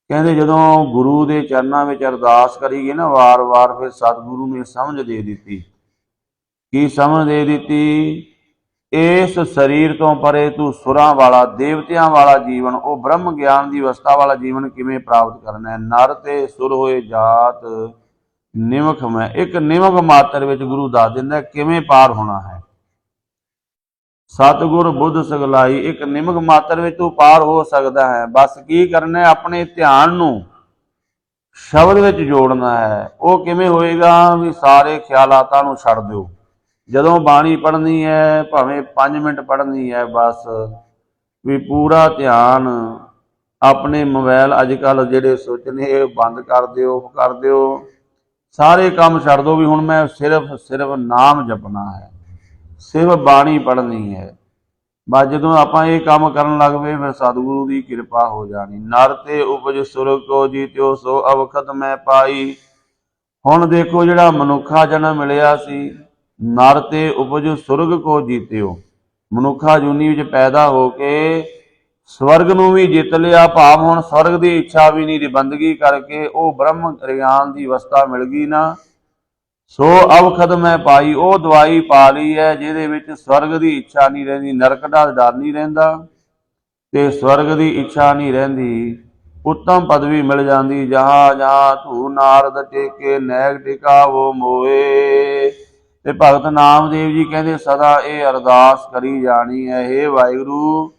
ਕਹਿੰਦੇ ਜਦੋਂ ਗੁਰੂ ਦੇ ਚਰਨਾਂ ਵਿੱਚ ਅਰਦਾਸ ਕਰੀਏ ਨਾ ਵਾਰ-ਵਾਰ, ਫਿਰ ਸਤਿਗੁਰੂ ਨੇ ਸਮਝ ਦੇ ਦਿੱਤੀ। ਕੀ ਸਮਝ ਦੇ ਦਿੱਤੀ? ਇਸ ਸਰੀਰ ਤੋਂ ਪਰੇ ਤੂੰ ਸੁਰਾਂ ਵਾਲਾ, ਦੇਵਤਿਆਂ ਵਾਲਾ ਜੀਵਨ, ਉਹ ਬ੍ਰਹਮ ਗਿਆਨ ਦੀ ਅਵਸਥਾ ਵਾਲਾ ਜੀਵਨ ਕਿਵੇਂ ਪ੍ਰਾਪਤ ਕਰਨਾ ਹੈ। ਨਰ ਤੇ ਸੁਰ ਹੋਏ ਜਾਤ ਨਿਮਕ ਮੈਂ, ਇੱਕ ਨਿਮਕ ਮਾਤਰ ਵਿੱਚ ਗੁਰੂ ਦੱਸ ਦਿੰਦਾ ਕਿਵੇਂ ਪਾਰ ਹੋਣਾ ਹੈ। ਸਤਿਗੁਰ ਬੁੱਧ ਸਗਲਾਈ, ਇੱਕ ਨਿਮਕ ਮਾਤਰ ਵਿੱਚ ਤੂੰ ਪਾਰ ਹੋ ਸਕਦਾ ਹੈ। ਬਸ ਕੀ ਕਰਨਾ ਹੈ? ਆਪਣੇ ਧਿਆਨ ਨੂੰ ਸ਼ਬਦ ਵਿੱਚ ਜੋੜਨਾ ਹੈ। ਉਹ ਕਿਵੇਂ ਹੋਏਗਾ? ਵੀ ਸਾਰੇ ਖਿਆਲਾਤਾਂ ਨੂੰ ਛੱਡ ਦਿਓ। ਜਦੋਂ ਬਾਣੀ ਪੜ੍ਹਨੀ ਹੈ, ਭਾਵੇਂ 5 ਮਿੰਟ ਪੜ੍ਹਨੀ ਹੈ, ਬਸ ਵੀ ਪੂਰਾ ਧਿਆਨ ਆਪਣੇ ਮੋਬਾਈਲ ਅੱਜ ਕੱਲ੍ਹ ਜਿਹੜੇ ਸੋਚਣੇ ਇਹ ਬੰਦ ਕਰ ਦਿਓ, ਸਾਰੇ ਕੰਮ ਛੱਡ ਦਿਓ। ਵੀ ਹੁਣ ਮੈਂ ਸਿਰਫ ਨਾਮ ਜਪਣਾ ਹੈ, ਸਿਰਫ ਬਾਣੀ ਪੜ੍ਹਨੀ ਹੈ। ਬਸ ਜਦੋਂ ਆਪਾਂ ਇਹ ਕੰਮ ਕਰਨ ਲੱਗ ਪਏ, ਫਿਰ ਸਤਿਗੁਰੂ ਦੀ ਕਿਰਪਾ ਹੋ ਜਾਣੀ। ਨਰ ਤੇ ਉਪਜ ਸੁਰਗ ਕੋ ਜੀਤਿਓ, ਸੋ ਅਵਖਤ ਮੈਂ ਪਾਈ। ਹੁਣ ਦੇਖੋ, ਜਿਹੜਾ ਮਨੁੱਖਾ ਜਨਮ ਮਿਲਿਆ ਸੀ, ਨਰ ਤੇ ਉਪਜ ਸੁਰਗ ਕੋ ਜੀਤਿਓ, ਮਨੁੱਖਾ ਜੂਨੀ ਵਿੱਚ ਪੈਦਾ ਹੋ ਕੇ ਸਵਰਗ ਨੂੰ ਵੀ ਜਿੱਤ ਲਿਆ। ਭਾਵ ਹੁਣ ਸਵਰਗ ਦੀ ਇੱਛਾ ਵੀ ਨਹੀਂ, ਬੰਦਗੀ ਕਰਕੇ ਉਹ ਬ੍ਰਹਮ ਗਿਆਨ ਦੀ ਅਵਸਥਾ ਮਿਲ ਗਈ ਨਾ। ਸੋ ਅਵਖਦ ਮੈਂ ਪਾਈ, ਉਹ ਦਵਾਈ ਪਾ ਲਈ ਹੈ ਜਿਹਦੇ ਵਿੱਚ ਸਵਰਗ ਦੀ ਇੱਛਾ ਨਹੀਂ ਰਹਿੰਦੀ, ਨਰਕ ਦਾ ਡਰ ਨਹੀਂ ਰਹਿੰਦਾ ਤੇ ਸਵਰਗ ਦੀ ਇੱਛਾ ਨਹੀਂ ਰਹਿੰਦੀ। ਉੱਤਮ ਪਦਵੀ ਮਿਲ ਜਾਂਦੀ। ਜਹਾਂ ਜਹਾਂ ਧੂ ਨਾਰਦ ਟੇਕੇ, ਨੈਗ ਟਿਕਾਵੋ ਮੋਏ। ਤੇ ਭਗਤ ਨਾਮਦੇਵ ਜੀ ਕਹਿੰਦੇ ਸਦਾ ਇਹ ਅਰਦਾਸ ਕਰੀ ਜਾਣੀ ਹੈ, ਹੇ ਵਾਹਿਗੁਰੂ,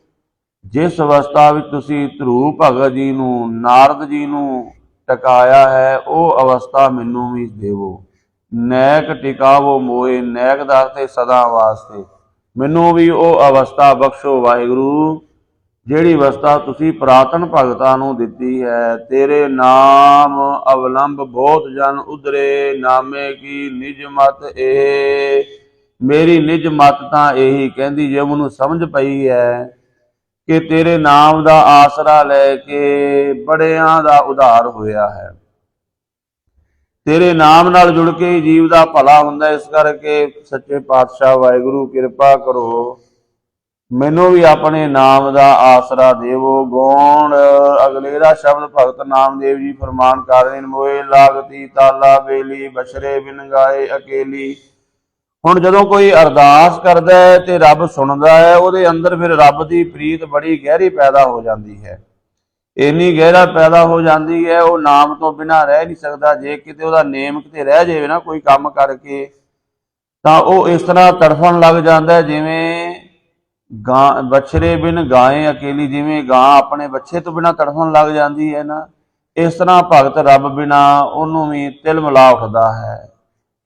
ਜਿਸ ਅਵਸਥਾ ਵਿੱਚ ਤੁਸੀਂ ਧਰੂ ਭਗਤ ਜੀ ਨੂੰ, ਨਾਰਦ ਜੀ ਨੂੰ ਟਿਕਾਇਆ ਹੈ, ਉਹ ਅਵਸਥਾ ਮੈਨੂੰ ਵੀ ਦੇਵੋ। ਨੈਕ ਟਿਕਾਵੋ ਮੋਏ, ਨੈਕ ਦਾ ਅਰਥ ਹੈ ਸਦਾ ਵਾਸਤੇ, ਮੈਨੂੰ ਵੀ ਉਹ ਅਵਸਥਾ ਬਖਸ਼ੋ ਵਾਹਿਗੁਰੂ, ਜਿਹੜੀ ਅਵਸਥਾ ਤੁਸੀਂ ਪੁਰਾਤਨ ਭਗਤਾਂ ਨੂੰ ਦਿੱਤੀ ਹੈ। ਤੇਰੇ ਨਾਮ ਅਵਲੰਬ ਬਹੁਤ ਜਨ ਉਧਰੇ, ਨਾਮੇ ਕੀ ਨਿਜ ਮਤ ਇਹ। ਮੇਰੀ ਨਿਜ ਮਤ ਤਾਂ ਇਹੀ ਕਹਿੰਦੀ, ਜੇ ਮੈਨੂੰ ਸਮਝ ਪਈ ਹੈ ਕਿ ਤੇਰੇ ਨਾਮ ਦਾ ਆਸਰਾ ਲੈ ਕੇ ਬੜਿਆਂ ਦਾ ਉਧਾਰ ਹੋਇਆ ਹੈ। ਤੇਰੇ ਨਾਮ ਨਾਲ ਜੁੜ ਕੇ ਜੀਵ ਦਾ ਭਲਾ ਹੁੰਦਾ। ਇਸ ਕਰਕੇ ਸੱਚੇ ਪਾਤਸ਼ਾਹ ਵਾਹਿਗੁਰੂ ਕਿਰਪਾ ਕਰੋ, ਮੈਨੂੰ ਵੀ ਆਪਣੇ ਨਾਮ ਦਾ ਆਸਰਾ ਦੇਵੋ। ਗੌਣ ਅਗਲੇ ਦਾ ਸ਼ਬਦ ਭਗਤ ਨਾਮਦੇਵ ਜੀ ਫਰਮਾਨ ਕਰ ਰਹੇ ਨੇ, ਮੋਏ ਲਾਗਤੀ ਤਾਲਾ ਬੇਲੀ, ਬਛਰੇ ਬਿਨ ਗਾਏ ਅਕੇਲੀ। ਹੁਣ ਜਦੋਂ ਕੋਈ ਅਰਦਾਸ ਕਰਦਾ ਹੈ ਤੇ ਰੱਬ ਸੁਣਦਾ ਹੈ, ਉਹਦੇ ਅੰਦਰ ਫਿਰ ਰੱਬ ਦੀ ਪ੍ਰੀਤ ਬੜੀ ਗਹਿਰੀ ਪੈਦਾ ਹੋ ਜਾਂਦੀ ਹੈ। ਇੰਨੀ ਗਹਿਰਾ ਪੈਦਾ ਹੋ ਜਾਂਦੀ ਹੈ, ਉਹ ਨਾਮ ਤੋਂ ਬਿਨਾਂ ਰਹਿ ਨਹੀਂ ਸਕਦਾ। ਜੇ ਕਿਤੇ ਉਹਦਾ ਨੇਮ ਕਿਤੇ ਰਹਿ ਜਾਵੇ ਨਾ ਕੋਈ ਕੰਮ ਕਰਕੇ, ਤਾਂ ਉਹ ਇਸ ਤਰ੍ਹਾਂ ਤੜਫਣ ਲੱਗ ਜਾਂਦਾ ਜਿਵੇਂ ਗਾਂ ਬਛਰੇ ਬਿਨ ਗਾਏ ਅਕੇਲੀ, ਜਿਵੇਂ ਗਾਂ ਆਪਣੇ ਬੱਚੇ ਤੋਂ ਬਿਨਾਂ ਤੜਫਣ ਲੱਗ ਜਾਂਦੀ ਹੈ ਨਾ, ਇਸ ਤਰ੍ਹਾਂ ਭਗਤ ਰੱਬ ਬਿਨਾਂ ਉਹਨੂੰ ਵੀ ਤਿਲ ਮਿਲਾ ਉੱਠਦਾ ਹੈ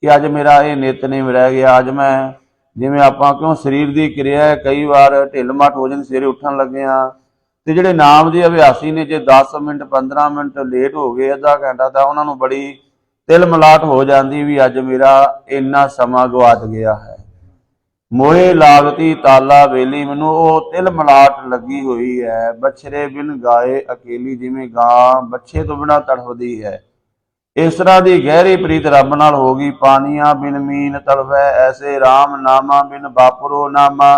ਕਿ ਅੱਜ ਮੇਰਾ ਇਹ ਨਿਤਨੇਮ ਰਹਿ ਗਿਆ। ਅੱਜ ਮੈਂ, ਜਿਵੇਂ ਆਪਾਂ ਕਿਉਂ ਸਰੀਰ ਦੀ ਕਿਰਿਆ ਹੈ, ਕਈ ਵਾਰ ਢਿੱਲ ਮੱਠ ਹੋ ਜਾਂਦੀ ਸਵੇਰੇ ਉੱਠਣ ਲੱਗਿਆਂ, ਤੇ ਜਿਹੜੇ ਨਾਮ ਦੇ ਅਭਿਆਸੀ ਨੇ, ਜੇ 10 ਮਿੰਟ 15 ਮਿੰਟ ਲੇਟ ਹੋ ਗਏ, ਅੱਧਾ ਘੰਟਾ, ਤਾਂ ਉਹਨਾਂ ਨੂੰ ਬੜੀ ਤਿਲ ਮਿਲਾਟ ਹੋ ਜਾਂਦੀ ਵੀ ਅੱਜ ਮੇਰਾ ਇੰਨਾ ਸਮਾਂ ਗਵਾਚ ਗਿਆ ਹੈ। ਮੋਏ ਲਾਗਤੀ ਤਾਲਾ ਵੇਲੀ, ਮੈਨੂੰ ਉਹ ਤਿਲ ਮਿਲਾਟ ਲੱਗੀ ਹੋਈ ਹੈ। ਬਛਰੇ ਬਿਨ ਗਾਏ ਅਕੇਲੀ, ਜਿਵੇਂ ਗਾਂ ਬੱਚੇ ਤੋਂ ਬਿਨਾਂ ਤੜਫਦੀ ਹੈ, ਇਸ ਤਰ੍ਹਾਂ ਦੀ ਗਹਿਰੀ ਪ੍ਰੀਤ ਰੱਬ ਨਾਲ ਹੋ ਗਈ। ਪਾਣੀਆਂ ਬਿਨ ਮੀਨ ਤੜਫੈ, ਐਸੇ ਰਾਮ ਨਾਮਾ ਬਿਨ ਬਾਪਰੋ ਨਾਮਾ,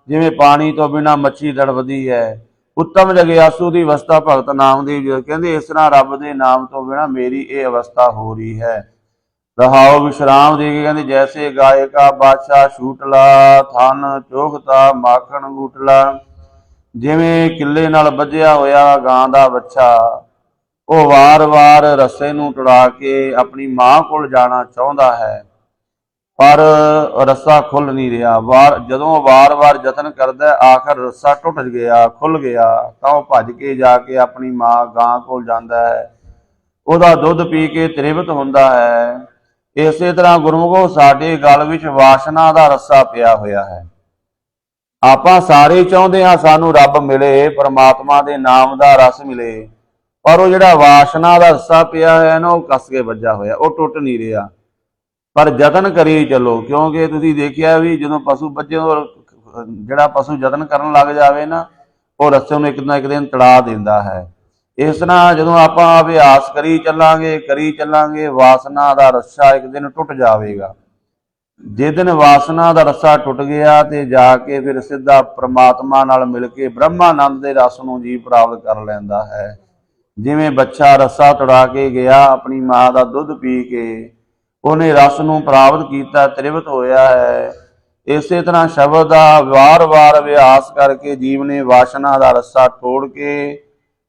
ਜਿਵੇਂ ਪਾਣੀ ਤੋਂ ਬਿਨਾਂ ਮੱਛੀ ਤੜਫਦੀ ਹੈ। ਉੱਤਮ ਜਗਿਆਸੂ ਦੀ ਅਵਸਥਾ ਭਗਤ ਨਾਮਦੇਵ ਜੀ ਕਹਿੰਦੇ, ਇਸ ਤਰ੍ਹਾਂ ਰੱਬ ਦੇ ਨਾਮ ਤੋਂ ਬਿਨਾਂ ਮੇਰੀ ਇਹ ਅਵਸਥਾ ਹੋ ਰਹੀ ਹੈ। ਰਹਾਓ ਵਿਸ਼ਰਾਮ ਦੇ ਕੇ ਕਹਿੰਦੇ, ਜੈਸੇ ਗਾਇਕਾ ਬਾਦਸ਼ਾਹ ਛੂਟਲਾ, ਥਨ ਚੋਖਤਾ ਮਾਖਣ ਗੂਟਲਾ। ਜਿਵੇਂ ਕਿੱਲੇ ਨਾਲ ਬੱਝਿਆ ਹੋਇਆ ਗਾਂ ਦਾ ਵੱਛਾ, ਉਹ ਵਾਰ-ਵਾਰ ਰੱਸੇ ਨੂੰ ਤੁੜਾ ਕੇ ਆਪਣੀ ਮਾਂ ਕੋਲ ਜਾਣਾ ਚਾਹੁੰਦਾ ਹੈ, ਪਰ ਰੱਸਾ ਖੁੱਲ ਨਹੀਂ ਰਿਹਾ। ਜਦੋਂ ਵਾਰ-ਵਾਰ ਯਤਨ ਕਰਦਾ, ਆਖਰ ਰੱਸਾ ਟੁੱਟ ਗਿਆ, ਖੁੱਲ ਗਿਆ, ਤਾਂ ਉਹ ਭੱਜ ਕੇ ਜਾ ਕੇ ਆਪਣੀ ਮਾਂ ਗਾਂ ਕੋਲ ਜਾਂਦਾ ਹੈ, ਉਹਦਾ ਦੁੱਧ ਪੀ ਕੇ ਤ੍ਰਿਪਤ ਹੁੰਦਾ ਹੈ। ਇਸੇ ਤਰ੍ਹਾਂ ਗੁਰਮੁਖੋ ਸਾਡੇ ਗਲ ਵਿੱਚ ਵਾਸ਼ਨਾ ਦਾ ਰੱਸਾ ਪਿਆ ਹੋਇਆ ਹੈ। ਆਪਾਂ ਸਾਰੇ ਚਾਹੁੰਦੇ ਹਾਂ ਸਾਨੂੰ ਰੱਬ ਮਿਲੇ, ਪਰਮਾਤਮਾ ਦੇ ਨਾਮ ਦਾ ਰਸ ਮਿਲੇ, ਪਰ ਉਹ ਜਿਹੜਾ ਵਾਸ਼ਨਾ ਦਾ ਰੱਸਾ ਪਿਆ ਹੋਇਆ ਨਾ, ਉਹ ਕੱਸ ਕੇ ਵੱਜਾ ਹੋਇਆ, ਉਹ ਟੁੱਟ ਨਹੀਂ ਰਿਹਾ। ਪਰ ਯਤਨ ਕਰੀ ਚੱਲੋ, ਕਿਉਂਕਿ ਤੁਸੀਂ ਦੇਖਿਆ ਵੀ ਜਦੋਂ ਪਸ਼ੂ ਬੱਝੇ, ਜਿਹੜਾ ਪਸ਼ੂ ਯਤਨ ਕਰਨ ਲੱਗ ਜਾਵੇ ਨਾ, ਉਹ ਰੱਸੇ ਨੂੰ ਇੱਕ ਨਾ ਇੱਕ ਦਿਨ ਤੜਾ ਦਿੰਦਾ ਹੈ। ਇਸ ਤਰ੍ਹਾਂ ਜਦੋਂ ਆਪਾਂ ਅਭਿਆਸ ਕਰੀ ਚੱਲਾਂਗੇ, ਵਾਸਨਾ ਦਾ ਰੱਸਾ ਇੱਕ ਦਿਨ ਟੁੱਟ ਜਾਵੇਗਾ। ਜਿਸ ਦਿਨ ਵਾਸਨਾ ਦਾ ਰੱਸਾ ਟੁੱਟ ਗਿਆ ਤੇ ਜਾ ਕੇ ਫਿਰ ਸਿੱਧਾ ਪ੍ਰਮਾਤਮਾ ਨਾਲ ਮਿਲ ਕੇ ਬ੍ਰਹਮਾਨੰਦ ਦੇ ਰਸ ਨੂੰ ਜੀ ਪ੍ਰਾਪਤ ਕਰ ਲੈਂਦਾ ਹੈ। ਜਿਵੇਂ ਬੱਚਾ ਰੱਸਾ ਤੁੜਾ ਕੇ ਗਿਆ, ਆਪਣੀ ਮਾਂ ਦਾ ਦੁੱਧ ਪੀ ਕੇ ਉਹਨੇ ਰਸ ਨੂੰ ਪ੍ਰਾਪਤ ਕੀਤਾ, ਤ੍ਰਿਪਤ ਹੋਇਆ ਹੈ। ਇਸੇ ਤਰ੍ਹਾਂ ਸ਼ਬਦ ਦਾ ਵਾਰ-ਵਾਰ ਅਭਿਆਸ ਕਰਕੇ ਜੀਵ ਨੇ ਵਾਸ਼ਨਾ ਦਾ ਰੱਸਾ ਤੋੜ ਕੇ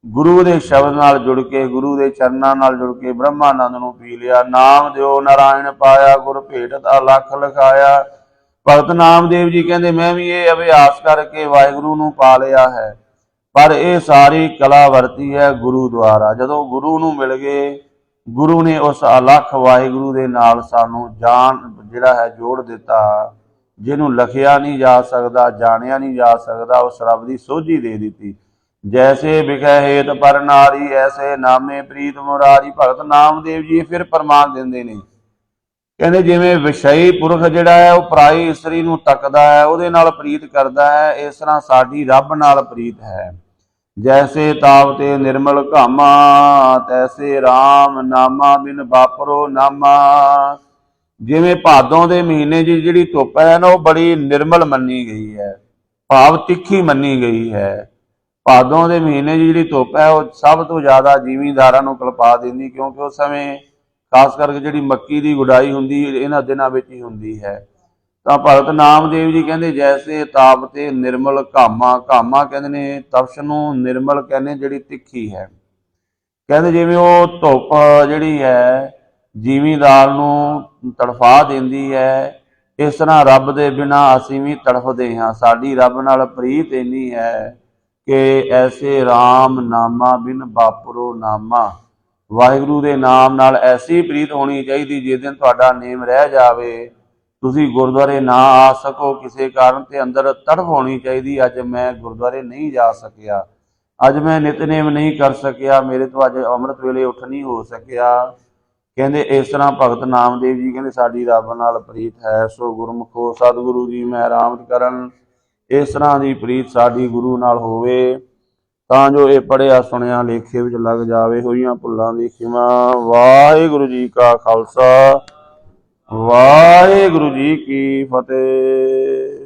ਗੁਰੂ ਦੇ ਸ਼ਬਦ ਨਾਲ ਜੁੜ ਕੇ, ਗੁਰੂ ਦੇ ਚਰਨਾਂ ਨਾਲ ਜੁੜ ਕੇ ਬ੍ਰਹਮਾਨੰਦ ਨੂੰ ਪੀ ਲਿਆ। ਨਾਮ ਦਿਓ ਨਾਰਾਇਣ ਪਾਇਆ, ਗੁਰ ਭੇਟਤ ਅਲਖ ਲਖਾਇਆ। ਭਗਤ ਨਾਮਦੇਵ ਜੀ ਕਹਿੰਦੇ ਮੈਂ ਵੀ ਇਹ ਅਭਿਆਸ ਕਰਕੇ ਵਾਹਿਗੁਰੂ ਨੂੰ ਪਾ ਲਿਆ ਹੈ, ਪਰ ਇਹ ਸਾਰੀ ਕਲਾ ਵਰਤੀ ਹੈ ਗੁਰੂ ਦੁਆਰਾ। ਜਦੋਂ ਗੁਰੂ ਨੂੰ ਮਿਲ ਗਏ, ਗੁਰੂ ਨੇ ਉਸ ਅਲਖ ਵਾਹਿਗੁਰੂ ਦੇ ਨਾਲ ਸਾਨੂੰ ਜਾਣ ਜਿਹੜਾ ਹੈ ਜੋੜ ਦਿੱਤਾ, ਜਿਹਨੂੰ ਲਖਿਆ ਨਹੀਂ ਜਾ ਸਕਦਾ, ਜਾਣਿਆ ਨਹੀਂ ਜਾ ਸਕਦਾ, ਉਸ ਰੱਬ ਦੀ ਸੋਝੀ ਦੇ ਦਿੱਤੀ। ਜੈਸੇ ਵਿਖੇ ਹੇਤ ਪਰ ਨਾਰੀ, ਐਸੇ ਨਾਮੇ ਪ੍ਰੀਤ ਮੁਰਾਰੀ। ਭਗਤ ਨਾਮਦੇਵ ਜੀ ਫਿਰ ਪ੍ਰਮਾਣ ਦਿੰਦੇ ਨੇ, ਕਹਿੰਦੇ ਜਿਵੇਂ ਵਿਸ਼ਈ ਪੁਰਖ ਜਿਹੜਾ ਹੈ ਉਹ ਪਰਾਈ ਇਸਤਰੀ ਨੂੰ ਤੱਕਦਾ ਹੈ, ਉਹਦੇ ਨਾਲ ਪ੍ਰੀਤ ਕਰਦਾ ਹੈ, ਇਸ ਤਰ੍ਹਾਂ ਸਾਡੀ ਰੱਬ ਨਾਲ ਪ੍ਰੀਤ ਹੈ। ਜੈਸੇ ਤਾਪ ਤੇ ਨਿਰਮਲ ਘਾਮਾ, ਤੈਸੇ ਰਾਮ ਨਾਮਾ ਬਿਨ ਵਾਪਰੋ ਨਾਮਾ। ਜਿਵੇਂ ਭਾਦੋਂ ਦੇ ਮਹੀਨੇ ਦੀ ਜਿਹੜੀ ਧੁੱਪ ਹੈ ਨਾ, ਉਹ ਬੜੀ ਨਿਰਮਲ ਮੰਨੀ ਗਈ ਹੈ, ਭਾਵ ਤਿੱਖੀ ਮੰਨੀ ਗਈ ਹੈ। ਭਾਦੋਂ ਦੇ ਮਹੀਨੇ ਦੀ ਜਿਹੜੀ ਧੁੱਪ ਹੈ, ਉਹ ਸਭ ਤੋਂ ਜ਼ਿਆਦਾ ਜ਼ਿਮੀਂਦਾਰਾਂ ਨੂੰ ਕਲਪਾ ਦਿੰਦੀ, ਕਿਉਂਕਿ ਉਸ ਸਮੇਂ ਖਾਸ ਕਰਕੇ ਜਿਹੜੀ ਮੱਕੀ ਦੀ ਗੁਡਾਈ ਹੁੰਦੀ ਇਹਨਾਂ ਦਿਨਾਂ ਵਿੱਚ ਹੀ ਹੁੰਦੀ ਹੈ। ਤਾਂ ਭਗਤ ਨਾਮਦੇਵ ਜੀ ਕਹਿੰਦੇ ਜੈਸੇ ਤਾਪ ਤੇ ਨਿਰਮਲ ਘਾਮਾ, ਘਾਮਾ ਕਹਿੰਦੇ ਨੇ ਤਪਸ਼ ਨੂੰ, ਨਿਰਮਲ ਕਹਿੰਦੇ ਜਿਹੜੀ ਤਿੱਖੀ ਹੈ। ਕਹਿੰਦੇ ਜਿਵੇਂ ਉਹ ਧੁੱਪ ਜਿਹੜੀ ਹੈ ਜ਼ਿਮੀਂਦਾਰ ਨੂੰ ਤੜਫਾ ਦਿੰਦੀ ਹੈ, ਇਸ ਤਰ੍ਹਾਂ ਰੱਬ ਦੇ ਬਿਨਾਂ ਅਸੀਂ ਵੀ ਤੜਫਦੇ ਹਾਂ। ਸਾਡੀ ਰੱਬ ਨਾਲ ਪ੍ਰੀਤ ਇੰਨੀ ਹੈ ਕਿ ਐਸੇ ਰਾਮ ਨਾਮਾ ਬਿਨ ਵਾਪਰੋ ਨਾਮਾ। ਵਾਹਿਗੁਰੂ ਦੇ ਨਾਮ ਨਾਲ ਐਸੀ ਪ੍ਰੀਤ ਹੋਣੀ ਚਾਹੀਦੀ, ਜਿਸ ਦਿਨ ਤੁਹਾਡਾ ਨੇਮ ਰਹਿ ਜਾਵੇ, ਤੁਸੀਂ ਗੁਰਦੁਆਰੇ ਨਾ ਆ ਸਕੋ ਕਿਸੇ ਕਾਰਨ, ਤੇ ਅੰਦਰ ਤੜਫ ਹੋਣੀ ਚਾਹੀਦੀ, ਅੱਜ ਮੈਂ ਗੁਰਦੁਆਰੇ ਨਹੀਂ ਜਾ ਸਕਿਆ, ਅੱਜ ਮੈਂ ਨਿਤਨੇਮ ਨਹੀਂ ਕਰ ਸਕਿਆ, ਮੇਰੇ ਤੋਂ ਅੱਜ ਅੰਮ੍ਰਿਤ ਵੇਲੇ ਉੱਠ ਨਹੀਂ ਹੋ ਸਕਿਆ। ਕਹਿੰਦੇ ਇਸ ਤਰ੍ਹਾਂ ਭਗਤ ਨਾਮਦੇਵ ਜੀ ਕਹਿੰਦੇ ਸਾਡੀ ਰੱਬ ਨਾਲ ਪ੍ਰੀਤ ਹੈ। ਸੋ ਗੁਰਮੁਖੋ ਸਤਿਗੁਰੂ ਜੀ ਮਹਿਰਾਮਤ ਕਰਨ, ਇਸ ਤਰ੍ਹਾਂ ਦੀ ਪ੍ਰੀਤ ਸਾਡੀ ਗੁਰੂ ਨਾਲ ਹੋਵੇ, ਤਾਂ ਜੋ ਇਹ ਪੜ੍ਹਿਆ ਸੁਣਿਆ ਲੇਖੇ ਵਿੱਚ ਲੱਗ ਜਾਵੇ। ਹੋਈਆਂ ਭੁੱਲਾਂ ਦੀ ਖਿਮਾ। ਵਾਹਿਗੁਰੂ ਜੀ ਕਾ ਖਾਲਸਾ, ਵਾਹਿਗੁਰੂ ਜੀ ਕੀ ਫਤਿਹ।